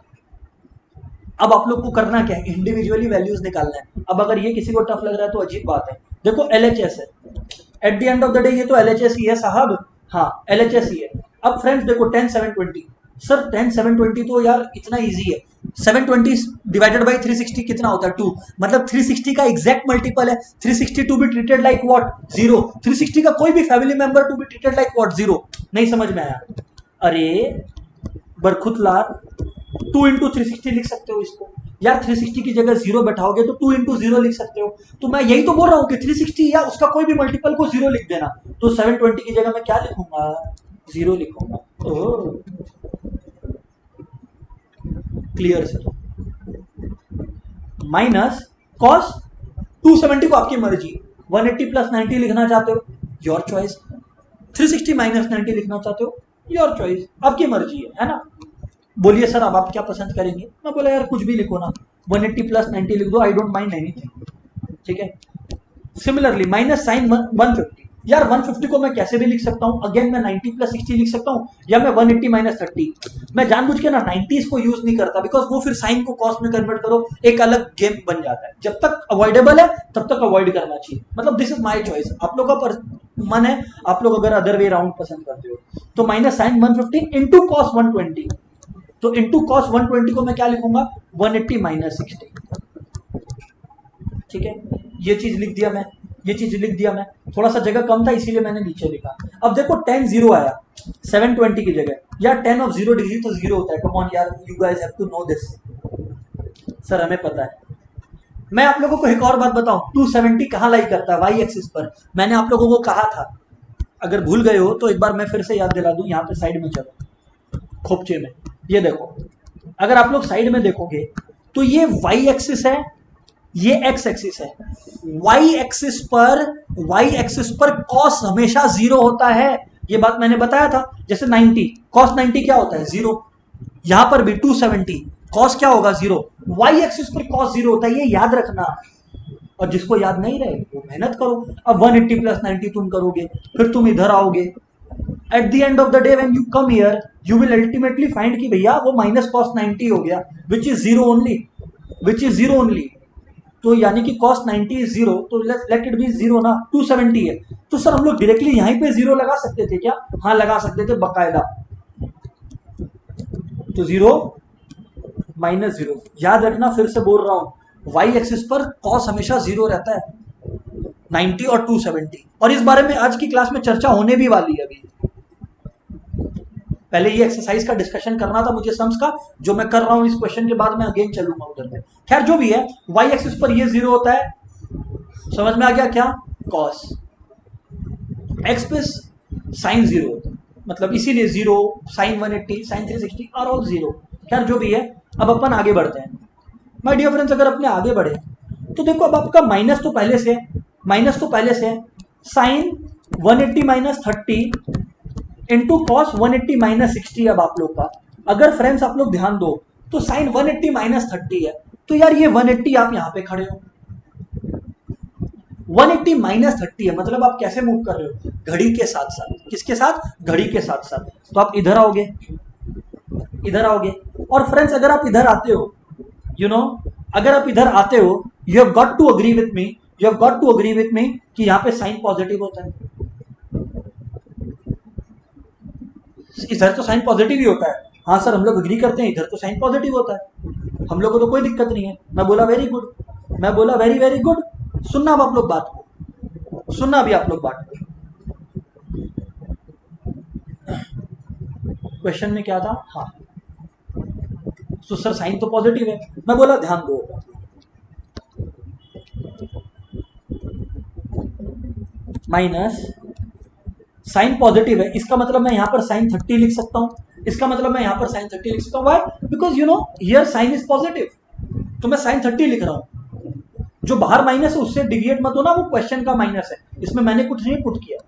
अब आप लोग को करना क्या है, इंडिविजुअली वैल्यूज निकालना है। अब अगर ये किसी को टफ लग रहा है तो अजीब बात है, देखो LHS है, eight the end of the day ये तो LHS ही है साहब, हाँ LHS ही है। अब फ्रेंड्स देखो tan 720, सर tan 720 तो यार इतना इजी है, 720 डिवाइडेड बाई 360 कितना होता है 2, मतलब 360 का एग्जैक्ट मल्टीपल है, 360 to be treated like what 0, 360 का कोई भी family member to be treated like what 0, नहीं समझ में आया, अरे बरखुतलार 2 इंटू 360 लिख सकते हो इसको, यार 360 की जगह 0 बैठाओगे तो 2 इंटू 0 लिख सकते हो, तो मैं यही तो बोल रहा हूँ कि 360 या उसका कोई भी मल्टीपल को 0 लिख देना, तो 720 की जगह मैं क्या लिखूंगा 0 लिखूंगा। Clear sir. माइनस कॉस 270 को आपकी मर्जी, 180 प्लस 90 लिखना चाहते हो योर चॉइस, 360 माइनस 90 लिखना चाहते हो योर चॉइस, आपकी मर्जी है ना। बोलिए सर अब आप क्या पसंद करेंगे, मैं बोला यार कुछ भी लिखो ना, 180 प्लस 90 लिख दो, आई डोंट माइंड एनीथिंग, ठीक है। सिमिलरली माइनस साइन 150, यार 150 को मैं कैसे भी लिख सकता हूं, अगेन मैं 90 प्लस 60 लिख सकता हूं, या मैं 180 माइनस 30, मैं जानबूझ के ना 90s को यूज नहीं करता, बिकॉज वो फिर साइन को कॉस में कन्वर्ट करो, एक अलग गेम बन जाता है, जब तक अवॉइडेबल है तब तक अवॉइड करना चाहिए, मतलब दिस इज माई चॉइस, आप लोग का मन है, आप लोग अगर अदर वे राउंड पसंद करते हो तो माइनस साइन 150 इंटू कॉस 120, तो इंटू कॉस 120 को मैं क्या लिखूंगा 180 माइनस 60, ठीक है, ये चीज लिख दिया मैं, ये चीज लिख दिया मैं, थोड़ा सा जगह कम था इसीलिए मैंने नीचे लिखा। अब देखो tan 0 आया 720 की जगह, यार tan ऑफ 0 डिग्री तो 0 होता है, कम ऑन यार, you guys have to know this. Sir हमें पता है। मैं आप लोगों को एक और बात बताऊं, 270 कहाँ लाई करता है, वाई एक्सिस पर। मैंने आप लोगों को कहा था, अगर भूल गए हो तो एक बार मैं फिर से याद दिला दूं, यहाँ पे साइड में चलो, खोपचे में, ये देखो, अगर आप लोग साइड में देखोगे तो ये वाई एक्सिस है, ये एक्स एक्सिस है। वाई एक्सिस पर कॉस हमेशा 0 होता है, ये बात मैंने बताया था। जैसे 90 कॉस 90 क्या होता है, 0। यहां पर भी 270 कॉस क्या होगा, 0। वाई एक्सिस पर कॉस 0 होता है, ये याद रखना। और जिसको याद नहीं रहे वो मेहनत करो। अब 180 प्लस 90 तुम करोगे, फिर तुम इधर आओगे। Eight the end of the day when you come here, you will ultimately find कि भैया वो माइनस कॉस 90 हो गया, विच इज 0 ओनली। तो यानी कि cos 90 इज 0, तो लेट इट बी 0 ना, 270 है। तो सर हम लोग डायरेक्टली यहीं पे 0 लगा सकते थे क्या? हाँ लगा सकते थे बकायदा। तो 0 माइनस 0, याद रखना, फिर से बोल रहा हूं, वाई एक्सिस पर cos हमेशा 0 रहता है, 90 और 270। और इस बारे में आज की क्लास में चर्चा होने भी वाली है। अभी पहले ये एक्सरसाइज का डिस्कशन करना था मुझे सम्स का, जो मैं कर रहा हूं। इस क्वेश्चन के बाद मैं अगेन चलूंगा उधर पे। खैर जो भी है, वाई एक्सिस पर ये 0 होता है, समझ में आ गया क्या? कॉस एक्स पे साइन 0 होता है, मतलब इसीलिए 0, साइन 180, साइन 360 आर ऑल 0। खैर जो भी है, अब अपन आगे बढ़ते हैं। माय डियर फ्रेंड्स, अगर अपने आगे बढ़े तो देखो, अब आपका माइनस तो पहले से है, sine 180 minus 30 into cos 180 minus 60। अब आप लोग का, अगर फ्रेंड्स आप लोग ध्यान दो, तो साइन 180 माइनस 30 है, तो यार ये 180 आप यहां पे खड़े हो, 180 माइनस 30 है, मतलब आप कैसे मूव कर रहे हो, घड़ी के साथ साथ। किसके साथ? घड़ी के साथ साथ। तो आप इधर आओगे, और फ्रेंड्स अगर आप इधर आते हो, अगर आप इधर आते हो, you have got to agree with me कि यहां पे साइन पॉजिटिव होता है। इधर तो साइन पॉजिटिव ही होता है। हाँ सर हम लोग अग्री करते हैं, इधर तो साइन पॉजिटिव होता है, हम लोग को तो कोई दिक्कत नहीं है। मैं बोला वेरी गुड, मैं बोला वेरी वेरी गुड। सुनना अब आप लोग बात को, सुनना अभी आप लोग बात को। क्वेश्चन में क्या था? हाँ, तो सर साइन तो पॉजिटिव है। मैं बोला ध्यान दो, माइनस साइन पॉजिटिव है, इसका मतलब मैं यहां पर साइन 30 लिख सकता हूं, इसका मतलब मैं यहां पर साइन 30 लिख सकता हूं। Why? Because here sine is positive, तो मैं साइन 30 लिख रहा हूं। जो बाहर माइनस है उससे डिविएट मत हो ना, वो क्वेश्चन का माइनस है, इसमें मैंने कुछ नहीं पुट किया।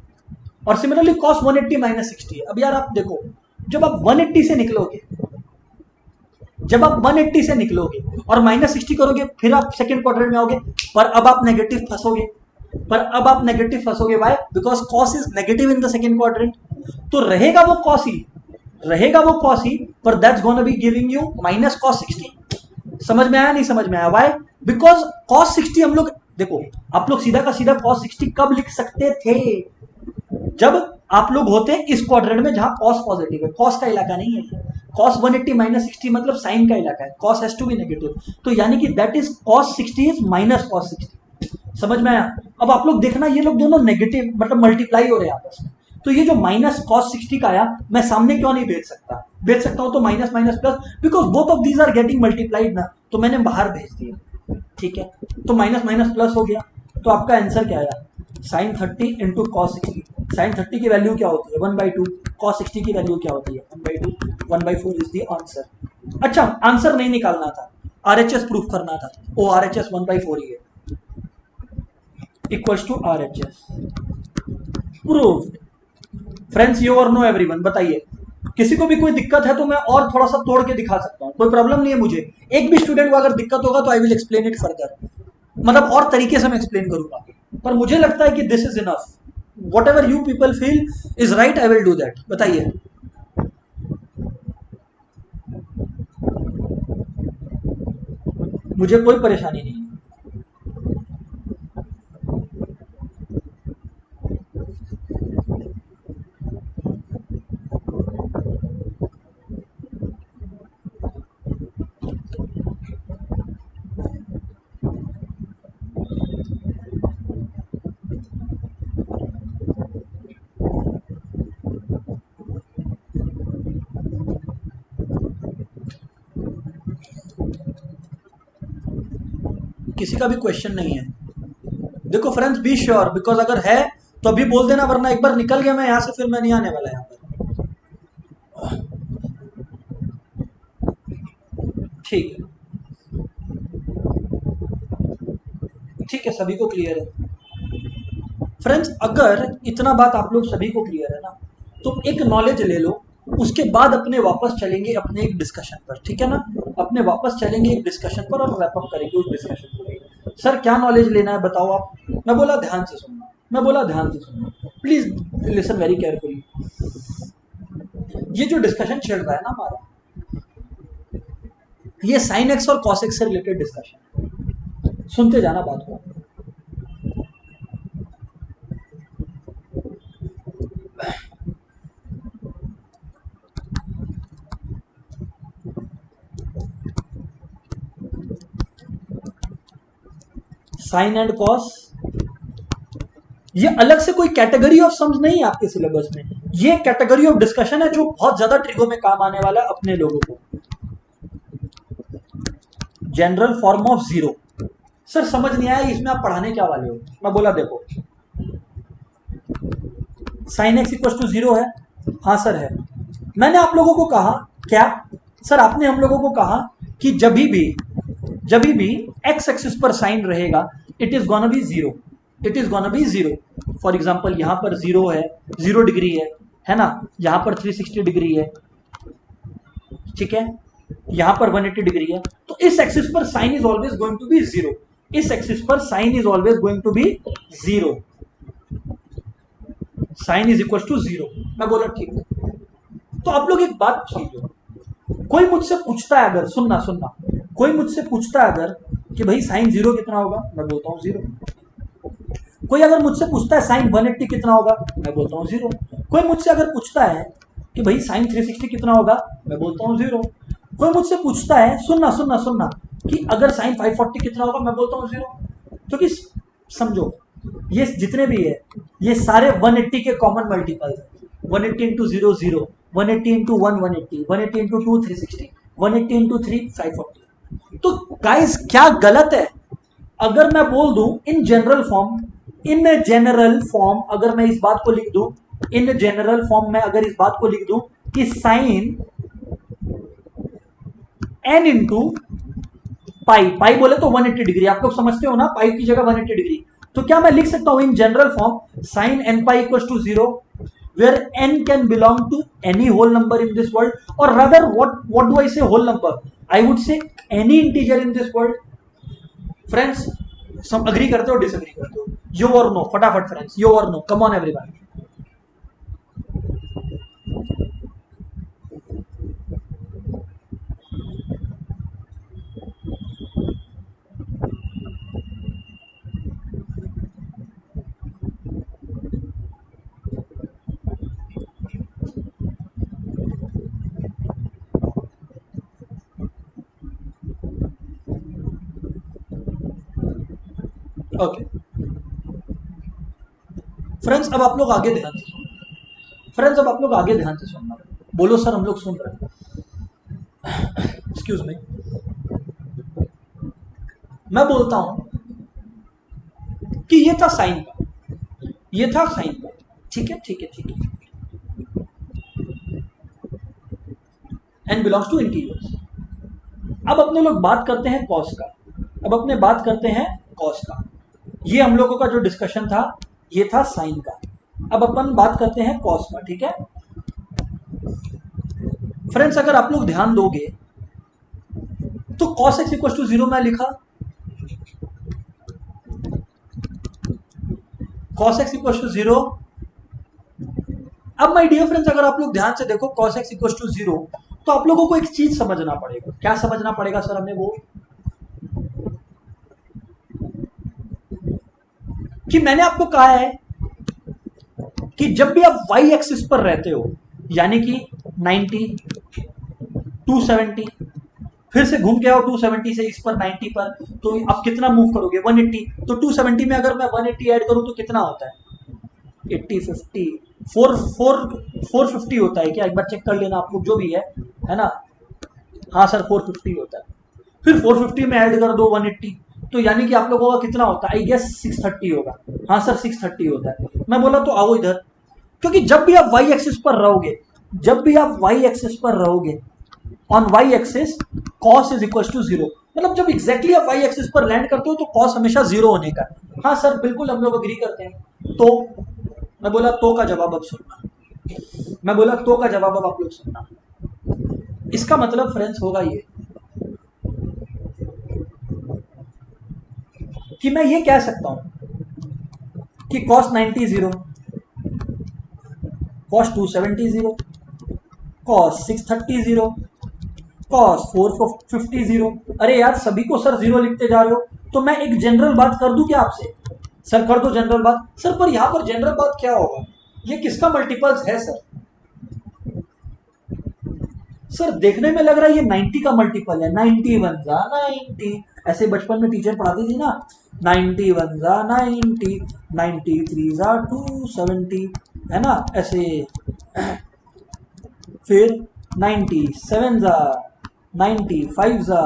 और सिमिलरली कॉस 180 माइनस 60 है। अब यार आप देखो, जब आप 180 से निकलोगे, और माइनस 60 करोगे, फिर आप सेकेंड क्वाड्रेंट में आओगे, पर अब आप नेगेटिव फंसोगे। Why? Because cos is negative in the second quadrant. तो रहेगा वो कॉस ही, पर that's gonna be giving you minus cos 60। समझ में आया? नहीं समझ में आया? वाई? बिकॉज कॉस 60 हम लोग, देखो आप लोग सीधा का सीधा कॉस 60 कब लिख सकते थे? जब आप लोग होते इस क्वाड्रेंट में जहां कॉस पॉजिटिव है, कॉस का इलाका नहीं है। कॉस 180 माइनस 60 मतलब साइन का इलाका है, cos has to be negative, तो यानी कि that is cos 60 is minus cos 60। समझ में आया? अब आप लोग देखना, ये लोग दोनों नेगेटिव मतलब मल्टीप्लाई हो रहे हैं आपस में, तो ये जो माइनस कॉस 60 का आया, मैं सामने क्यों नहीं भेज सकता हूं तो minus minus plus, because both of these are getting multiplied ना, तो मैंने बाहर भेज दिया। ठीक है, तो माइनस माइनस प्लस हो गया। तो आपका आंसर क्या आया? Sign 30 into cos 60। साइन 30 की वैल्यू क्या होती है? 1/2। कॉस 60 की वैल्यू क्या होती है? 1/2। 1/4 इज द आंसर। अच्छा, आंसर नहीं निकालना था, आरएचएस प्रूफ करना था। ओ आरएचएस 1/4 ही है, equals to RHS proved. Friends, you और नो एवरीवन, बताइए किसी को भी कोई दिक्कत है तो मैं और थोड़ा सा तोड़ के दिखा सकता हूं, कोई प्रॉब्लम नहीं है मुझे। एक भी स्टूडेंट को अगर दिक्कत होगा तो I will explain it further, मतलब और तरीके से मैं एक्सप्लेन करूंगा। पर मुझे लगता है कि this is enough, what ever you people feel is right, I will do that. बताइए, मुझे कोई परेशानी नहीं है। का भी क्वेश्चन नहीं है। देखो फ्रेंड्स, बी श्योर, बिकॉज अगर है तो अभी बोल देना, वरना एक बार निकल गया मैं यहाँ से, फिर मैं नहीं आने वाला यहाँ पर। ठीक है, ठीक है, सभी को क्लियर है फ्रेंड्स। अगर इतना बात आप लोग सभी को क्लियर है ना, तो एक नॉलेज ले लो, उसके बाद अपने वापस चलेंगे अपने एक डिस्कशन पर, ठीक है ना। अपने वापस चलेंगे एक डिस्कशन पर और रैप अप करेंगे उस डिस्कशन को। सर क्या नॉलेज लेना है बताओ आप। मैं बोला ध्यान से सुनना, मैं बोला ध्यान से सुनना, प्लीज लिसन वेरी केयरफुली। ये जो डिस्कशन चल रहा है ना हमारा, ये साइन एक्स और कॉस एक्स से रिलेटेड डिस्कशन, सुनते जाना बात को। साइन एंड कॉस, ये अलग से कोई कैटेगरी ऑफ सम्स नहीं है आपके सिलेबस में, ये कैटेगरी ऑफ डिस्कशन है जो बहुत ज्यादा ट्रिगो में काम आने वाला है अपने लोगों को। General form of zero, sir समझ नहीं आया इसमें आप पढ़ाने क्या वाले हो। मैं बोला देखो, sine X equal to zero है, हाँ सर है। मैंने आप लोगों को कहा क्या सर, आपने हम लोगों को कहा कि जब भी एक्स एक्सिस पर साइन रहेगा it is gonna be zero, it is gonna be zero. For example यहाँ पर जीरो है, 0 डिग्री है ना, यहाँ पर 360 डिग्री है, ठीक है, यहाँ पर 180 डिग्री है, तो इस एक्सिस पर sine is always going to be zero, इस एक्सिस पर sine is always going to be zero, sine is equal to zero. मैं बोला ठीक है। तो आप लोग एक बात समझो, कोई मुझसे पूछता है अगर, सुनना, कोई मुझसे पूछता है अगर कि भाई साइन जीरो कितना होगा, मैं बोलता हूँ जीरो। कोई अगर मुझसे पूछता है साइन 180 कितना होगा, मैं बोलता हूँ जीरो। कोई मुझसे अगर पूछता है कि भाई साइन 360 कितना होगा, मैं बोलता हूँ जीरो। कोई मुझसे पूछता है, सुनना कि अगर साइन 540 कितना होगा, मैं बोलता हूँ जीरो। क्योंकि समझो ये जितने भी है ये सारे 180 के कॉमन मल्टीपल है। 180 इंटू 0 0, 180 इंटू 1 180, 180 इंटू 2 360, 180 इंटू 3 540। तो गाइस क्या गलत है अगर मैं बोल दूं इन जनरल फॉर्म, अगर मैं इस बात को लिख दूं, इन जनरल फॉर्म में अगर इस बात को लिख दूं कि साइन n इंटू पाई बोले तो 180 डिग्री, आप लोग समझते हो ना, पाई की जगह 180 डिग्री। तो क्या मैं लिख सकता हूं in general form sine n pi equal to 0, where n can belong to any whole number in this world, or rather what do I say whole number, I would say any integer in this world। Friends सब agree करते हो disagree करते हो, यो और no, फटाफट friends, you और know, come on everyone. Okay friends, अब आप लोग आगे ध्यान से सुनो। फ्रेंड्स अब आप लोग आगे ध्यान से सुनना। बोलो सर हम लोग सुन रहे हैं। एक्सक्यूज मी, मैं बोलता हूं कि ये था साइन का, ये था साइन का, ठीक है, एंड बिलोंग्स टू इंटीजर्स। अब अपने लोग बात करते हैं कॉस का, ये हम लोगों का जो डिस्कशन था ये था साइन का। अब अपन बात करते हैं कॉस का, ठीक है फ्रेंड्स। अगर आप लोग ध्यान दोगे तो कॉस एक्स इक्वल टू 0 मैं लिखा, कॉस एक्स इक्वल टू 0। अब माय डियर फ्रेंड्स अगर आप लोग ध्यान से देखो कॉस एक्स इक्वल टू 0, तो आप लोगों को एक चीज समझना पड़ेगा। क्या समझना पड़ेगा सर हमें? वो कि मैंने आपको कहा है कि जब भी आप y एक्सिस पर रहते हो, यानी कि 90, 270, फिर से घूम के आओ 270 से इस पर 90 पर, तो आप कितना मूव करोगे? 180। तो 270 में अगर मैं 180 ऐड करूं तो कितना होता है? 80, 50, 450 होता है क्या? एक बार चेक कर लेना आप लोग, जो भी है ना। हाँ सर 450 होता है। फिर 450 में ऐड कर दो 180, तो यानी कि आप लोगों का कितना होता है, आई गेस 630 होगा। हाँ सर 630 होता है। मैं बोला तो आओ इधर, क्योंकि जब भी आप वाई एक्सिस पर रहोगे, जब भी आप वाई एक्सिस पर रहोगे, on Y axis cos is equal to zero, मतलब जब एग्जैक्टली आप वाई एक्सिस पर लैंड करते हो तो कॉस हमेशा जीरो होने का। हाँ सर बिल्कुल हम लोग अग्री करते हैं। तो मैं बोला तो का जवाब अब सुनना, मैं बोला तो का जवाब अब आप लोग सुनना। इसका मतलब फ्रेंड्स होगा ये कि मैं ये कह सकता हूं कि cos 90 zero, cos 270 zero, cos 630 zero, cos 450 zero. अरे यार सभी को सर जीरो लिखते जा रहे हो, तो मैं एक जनरल बात कर दूं क्या आपसे? सर कर दो जनरल बात। सर पर यहां पर जनरल बात क्या होगा, ये किसका मल्टीपल्स है सर? सर देखने में लग रहा है ये 90 का मल्टीपल है। 90 वन जा 90, ऐसे बचपन में टीचर पढ़ाती थी ना, 90 वन जा 90, 93 जा 270, है ना ऐसे। फिर 97 जा 95 जा।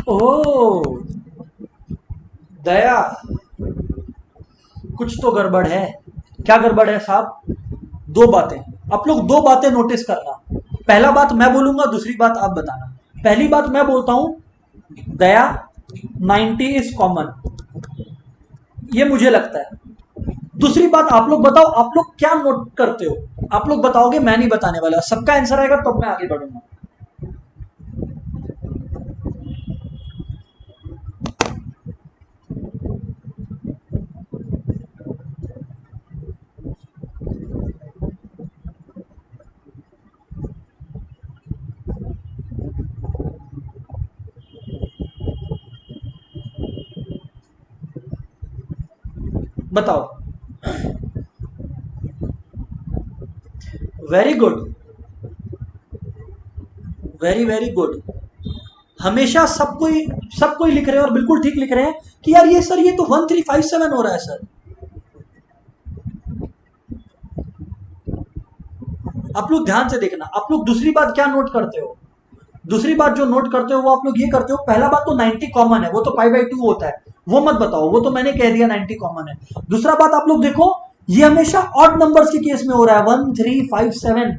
ओह दया, कुछ तो गड़बड़ है। क्या गड़बड़ है साहब? दो बातें, आप लोग दो बातें नोटिस करना। पहला बात मैं बोलूंगा, दूसरी बात आप बताना। पहली बात मैं बोलता हूं, दया 90 इज कॉमन, ये मुझे लगता है। दूसरी बात आप लोग बताओ, आप लोग क्या नोट करते हो? आप लोग बताओगे, मैं नहीं बताने वाला। सबका आंसर आएगा तब मैं आगे बढ़ूंगा। बताओ। Very good, very very good. हमेशा सब कोई लिख रहे हैं और बिल्कुल ठीक लिख रहे हैं कि यार ये सर ये तो 1357 हो रहा है सर। आप लोग ध्यान से देखना, आप लोग दूसरी बात क्या नोट करते हो? दूसरी बात जो नोट करते हो वो आप लोग ये करते हो, पहला बात तो 90 कॉमन है, वो तो पाई बाई 2 होता है, वो मत बताओ, वो तो मैंने कह दिया 90 कॉमन है। दूसरा बात आप लोग देखो, ये हमेशा ऑड नंबर्स के केस में हो रहा है, 1357।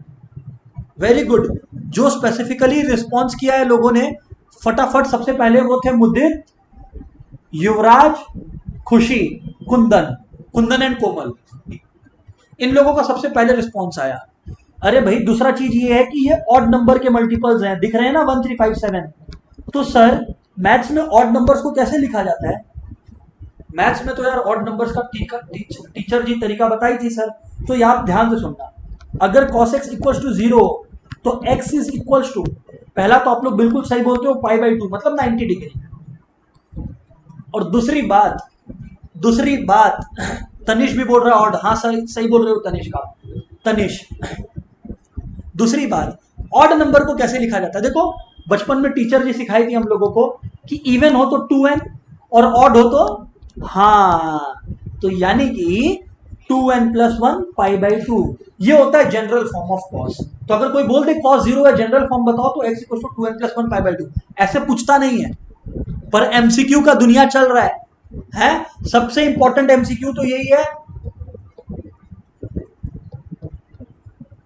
Very good. जो स्पेसिफिकली रिस्पॉन्स किया है लोगों ने फटाफट, सबसे पहले वो थे मुदित, युवराज, खुशी, कुंदन, कुंदन एंड कोमल, इन लोगों का सबसे पहले रिस्पॉन्स आया। अरे भाई दूसरा चीज ये है कि ये ऑड नंबर के मल्टीपल्स हैं, दिख रहे हैं ना 1357। तो सर मैथ्स में ऑड नंबर्स को कैसे लिखा जाता है? मैथ्स में तो यार ऑड नंबर्स का टीचर जी तरीका बताई थी सर। तो ये आप ध्यान से सुनना, अगर cos x इक्वल टू 0 तो x इज इक्वल टू, पहला तो आप लोग बिल्कुल सही बोलते हो, पाई बाई 2 मतलब 90 डिग्री। और दूसरी बात तनिष भी बोल रहा है ऑड, हाँ सही सही बोल रहे हो तनिष का, तनिष। दूसरी बात, ऑड नंबर को कैसे लिखा जाता है? देखो बचपन में टीचर जी सिखाई थी हम लोगों को कि इवन हो तो 2n और ऑड हो तो, हाँ तो यानी कि 2n + 1 पाई बाई 2, ये होता है जनरल फॉर्म ऑफ कॉस। तो अगर कोई बोल दे कॉस 0 है, जनरल फॉर्म बताओ, तो x equal to 2n + 1 pi by 2, ऐसे पूछता नहीं है। पर एमसीक्यू का दुनिया चल रहा है? सबसे इंपॉर्टेंट एमसीक्यू तो यही है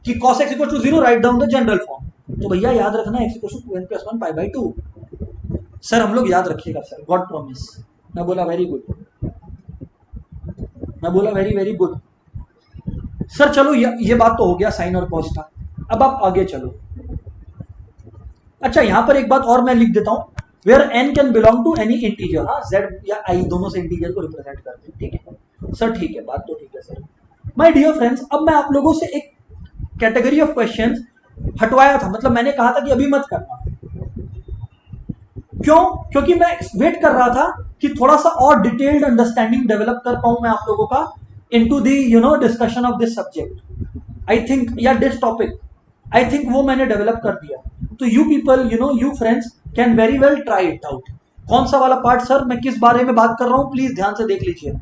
कि cos x equal to 0 write down the general form. तो भैया याद रखना x equal to 2n + 1 pi by 2। Sir हम लोग याद रखिएगा सर, गॉड प्रॉमिस। मैं बोला वेरी गुड, मैं बोला वेरी वेरी गुड। सर चलो ये बात तो हो गया साइन और कॉस का, अब आप आगे चलो। अच्छा यहां पर एक बात और मैं लिख देता हूं, where n can belong to any integer, हाँ z या i दोनों से इंटीजर को रिप्रेजेंट करते हैं, ठीक है सर? ठीक है, बात तो ठीक है सर। माय डियर फ्रेंड्स, अब मैं आप लोगों से एक कैटेगरी ऑफ क्वेश्चंस हटवाया था, मतलब मैंने कहा था कि अभी मत करना। क्यों? क्योंकि मैं वेट कर रहा था कि थोड़ा सा और डिटेल्ड अंडरस्टैंडिंग डेवलप कर पाऊं मैं आप लोगों का into the discussion of this subject. I think, या दिस टॉपिक, आई थिंक वो मैंने डेवलप कर दिया। तो you people, you friends can very well try it out. कौन सा वाला पार्ट सर, मैं किस बारे में बात कर रहा हूं, प्लीज ध्यान से देख लीजिए।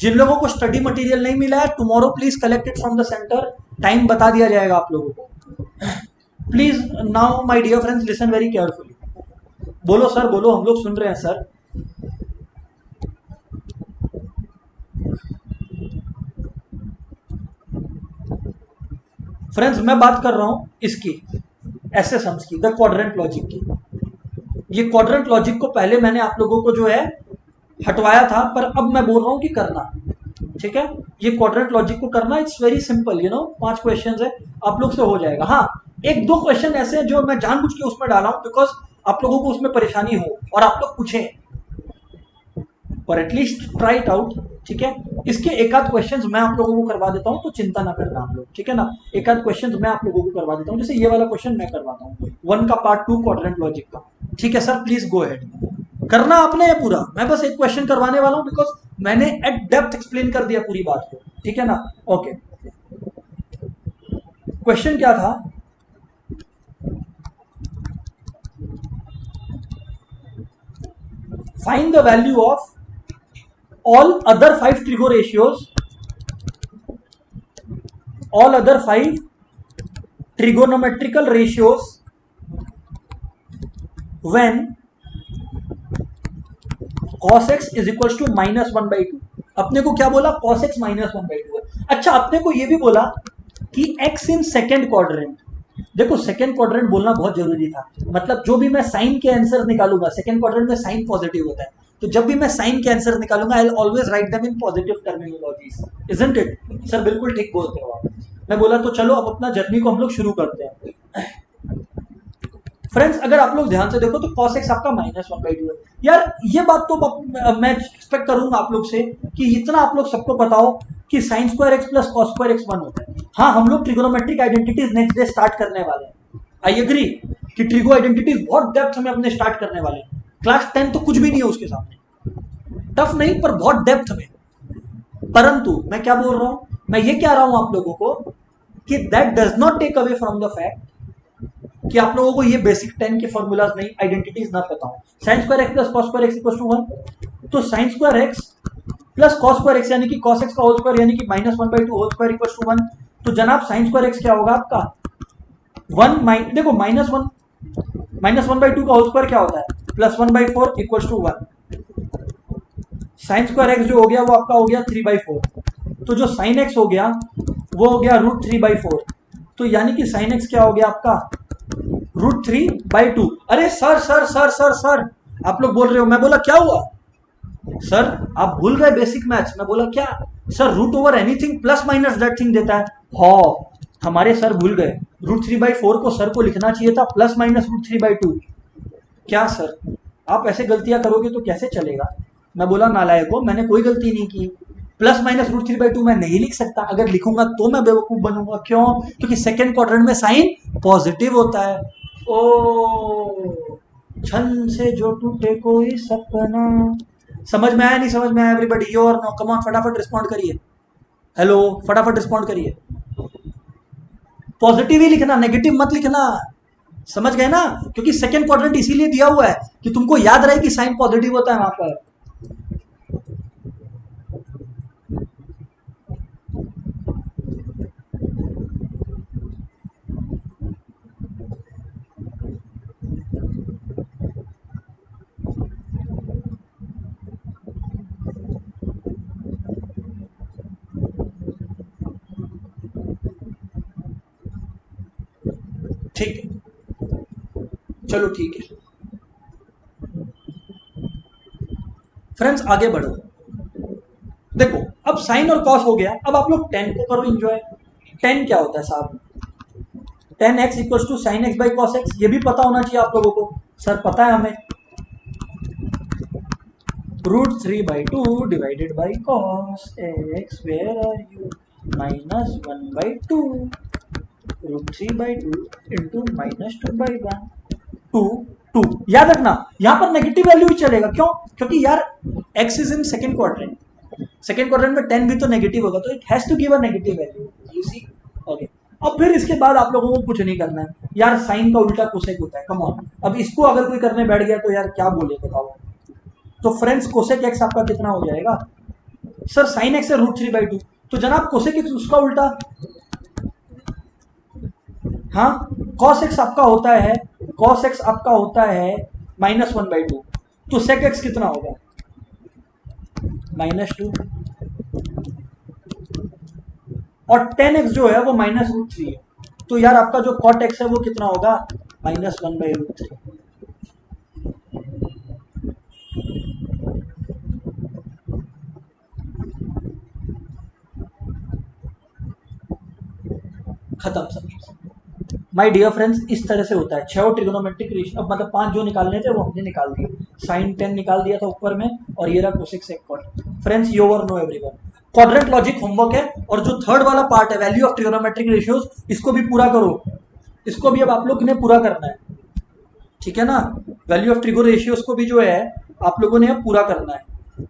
जिन लोगों को स्टडी मटेरियल नहीं मिला है, tomorrow please collect it from the centre, time बता दिया जाएगा आप लोगों को। Please now my dear friends listen very carefully. बोलो सर बोलो, हम लोग सुन रहे हैं सर। फ्रेंड्स मैं बात कर रहा हूं इसकी, ऐसे सम्स की, द क्वाड्रेंट लॉजिक की। ये क्वाड्रेंट लॉजिक को पहले मैंने आप लोगों को जो है हटवाया था, पर अब मैं बोल रहा हूं कि करना, ठीक है। ये क्वाड्रेंट लॉजिक को करना, इट्स वेरी सिंपल, 5 क्वेश्चन है, आप लोग से हो जाएगा। हाँ, एक दो क्वेश्चन ऐसे हैं जो मैं जानबूझ के उसमें डाला हूं बिकॉज आप लोगों को उसमें परेशानी हो और आप लोग पूछें, और एटलीस्ट ट्राई इट आउट, ठीक है। इसके एक आध क्वेश्चंस मैं आप लोगों को करवा देता हूं, तो चिंता ना करना आप लोग, ठीक है ना। एक आध क्वेश्चंस मैं आप लोगों को करवा देता हूं, जैसे ये वाला क्वेश्चन मैं करवाता हूं 1 का पार्ट 2 क्वाड्रेंट लॉजिक का, ठीक है सर, प्लीज गो अहेड। करना आपने है पूरा, मैं बस एक क्वेश्चन करवाने वाला हूं बिकॉज मैंने एट डेप्थ एक्सप्लेन कर दिया पूरी बात को, ठीक है ना। ओके, क्वेश्चन क्या था, find the value of all other 5 trigo ratios, all other 5 trigonometrical ratios when cos x is equals to -1/2। अपने को क्या बोला, cos x -1/2 है। अच्छा, अपने को ये भी बोला कि x इन सेकेंड क्वाड्रेंट, देखो सेकेंड क्वाड्रेंट बोलना बहुत जरूरी था, मतलब जो भी मैं साइन के आंसर निकालूंगा, सेकेंड क्वाड्रेंट में साइन पॉजिटिव होता है, तो जब भी मैं साइन के आंसर निकालूंगा I will always write them in positive terminologies, isn't it sir? बिल्कुल ठीक बोलते हो आप। मैं बोला तो चलो अब अपना जर्नी को हम लोग शुरू करते हैं। फ्रेंड्स अगर आप लोग ध्यान से देखो तो cos x आपका -1/2 है। यार ये बात तो मैं एक्सपेक्ट करूंगा आप लोग से कि इतना आप लोग सबको पता हो कि sin square x plus cos square x 1 होता है। हाँ, हम लोग trigonometric identities next day start करने वाले हैं, आई एग्री कि ट्रिगो आइडेंटिटीज बहुत डेप्थ में अपने स्टार्ट करने वाले हैं। क्लास 10 तो कुछ भी नहीं है उसके सामने, टफ नहीं पर बहुत डेप्थ में। परंतु मैं क्या बोल रहा हूं, मैं ये कह रहा हूं आप लोगों को कि that does not take away from the fact कि आप लोगों को ये बेसिक 10 के फॉर्मूलाज नहीं, आइडेंटिटीज ना पता हो। Sine square X plus cos square X equal to 1, तो sine square X plus cos square X यानी कि कॉस एक्स का होल स्क्वायर यानी कि -1/2 होल स्क्वायर इक्वल टू 1। तो जनाब साइन स्क्वायर एक्स क्या होगा आपका 1 देखो -1/2 का होल स्क्वायर क्या होता है +1/4 equal to 1। Sine square X जो हो गया वो आपका हो गया 3/4, तो जो साइन एक्स हो गया वो हो गया √3/4, तो यानी कि साइन एक्स क्या हो गया आपका √3/2। अरे sir sir sir sir sir आप लोग बोल रहे हो, मैं बोला क्या हुआ सर, आप भूल गए बेसिक मैथ्स। मैं बोला क्या sir, root over anything plus minus that thing देता है। हाँ, हमारे सर भूल गए, √3/4 को सर को लिखना चाहिए था +- √3/2। क्या सर आप ऐसे गलतियां करोगे तो कैसे चलेगा? मैं बोला नालायक हो, मैंने कोई गलती नहीं की, +- √3/2 मैं नहीं लिख सकता, अगर लिखूंगा तो मैं बेवकूफ बनूंगा। क्यों? क्योंकि सेकेंड क्वाड्रेंट में साइन पॉजिटिव होता है। ओ छन से जो टूटे कोई सपना, समझ में आया नहीं समझ में आया एवरीबॉडी, यो और नो? कम ऑन फटाफट रिस्पॉन्ड करिए, हेलो फटाफट रिस्पॉन्ड करिए। पॉजिटिव ही लिखना, नेगेटिव मत लिखना, समझ गए ना? क्योंकि सेकेंड क्वाड्रेंट इसीलिए दिया हुआ है कि तुमको याद रहे कि साइन पॉजिटिव होता है वहां पर। ठीक है, चलो ठीक है फ्रेंड्स, आगे बढ़ो। देखो अब साइन और कॉस हो गया, अब आप लोग टेन को करो एंजॉय। टेन क्या होता है साहब? Tan X equal to sine X by cos X, ये भी पता होना चाहिए आप लोगों को। सर पता है हमें, √3/2 divided by cos X, where are you, -1/2 √3/2 into -2/1 2 2। याद रखना यहां पर नेगेटिव वैल्यू भी चलेगा, क्यों? क्योंकि यार x is in second quadrant, second quadrant में 10 भी तो नेगेटिव होगा, तो it has to give a negative value, you see. Okay, अब फिर इसके बाद आप लोगों को कुछ नहीं करना है यार, साइन का उल्टा कोसेक होता है, कम ऑन। अब इसको अगर कोई करने बैठ गया तो यार क्या बोले बताओ। तो फ्रेंड्स कोसेक एक्स आपका कितना हो जाएगा? सर साइन एक्स है √3/2, तो जनाब कोसेक एक्स उसका उल्टा। हाँ, cos x आपका होता है, cos x आपका होता है -1/2, तो sec x कितना होगा -2, और tan x जो है वो -√3 है, तो यार आपका जो कॉट एक्स है वो कितना होगा, -1/√3। खत्म सब। माय डियर फ्रेंड्स, इस तरह से होता है 6 ट्रिगोनोमेट्रिक रेशियो। अब मतलब 5 जो निकालने थे वो हमने निकाल दिए, साइन 10 निकाल दिया था ऊपर में, और ये रहा cosec sec cot. Friends you all know everyone, quadrant logic homework है, और जो थर्ड वाला पार्ट है वैल्यू ऑफ ट्रिगोनोमेट्रिक रेशियोज, इसको भी पूरा करो, इसको भी अब आप लोग ने पूरा करना है, ठीक है ना। वैल्यू ऑफ ट्रिगो रेशियोज को भी जो है आप लोगों ने अब पूरा करना है,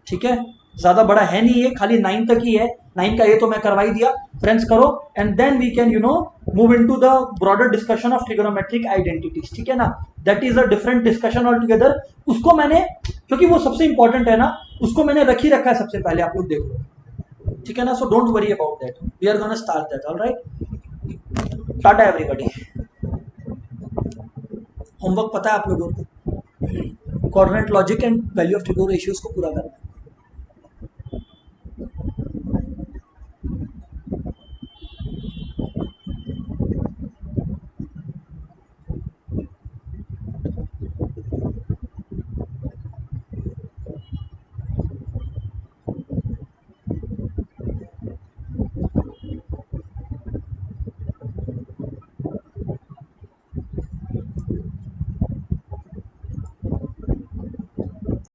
ठीक है। ज्यादा बड़ा है नहीं, ये खाली 9 तक ही है, 9 का ये तो मैं करवा ही दिया। फ्रेंड्स करो, and then we can move into the broader discussion of trigonometric identities, ठीक है ना। That is a different discussion all together. उसको मैंने, क्योंकि वो सबसे इंपॉर्टेंट है ना, उसको मैंने रख ही रखा है सबसे पहले, आप लोग देख लो, ठीक है ना। So don't worry about that, we are gonna start that, alright. Tata everybody. Homework पता है आप लोगों को, coordinate logic and value of trigo ratios को पूरा करना है।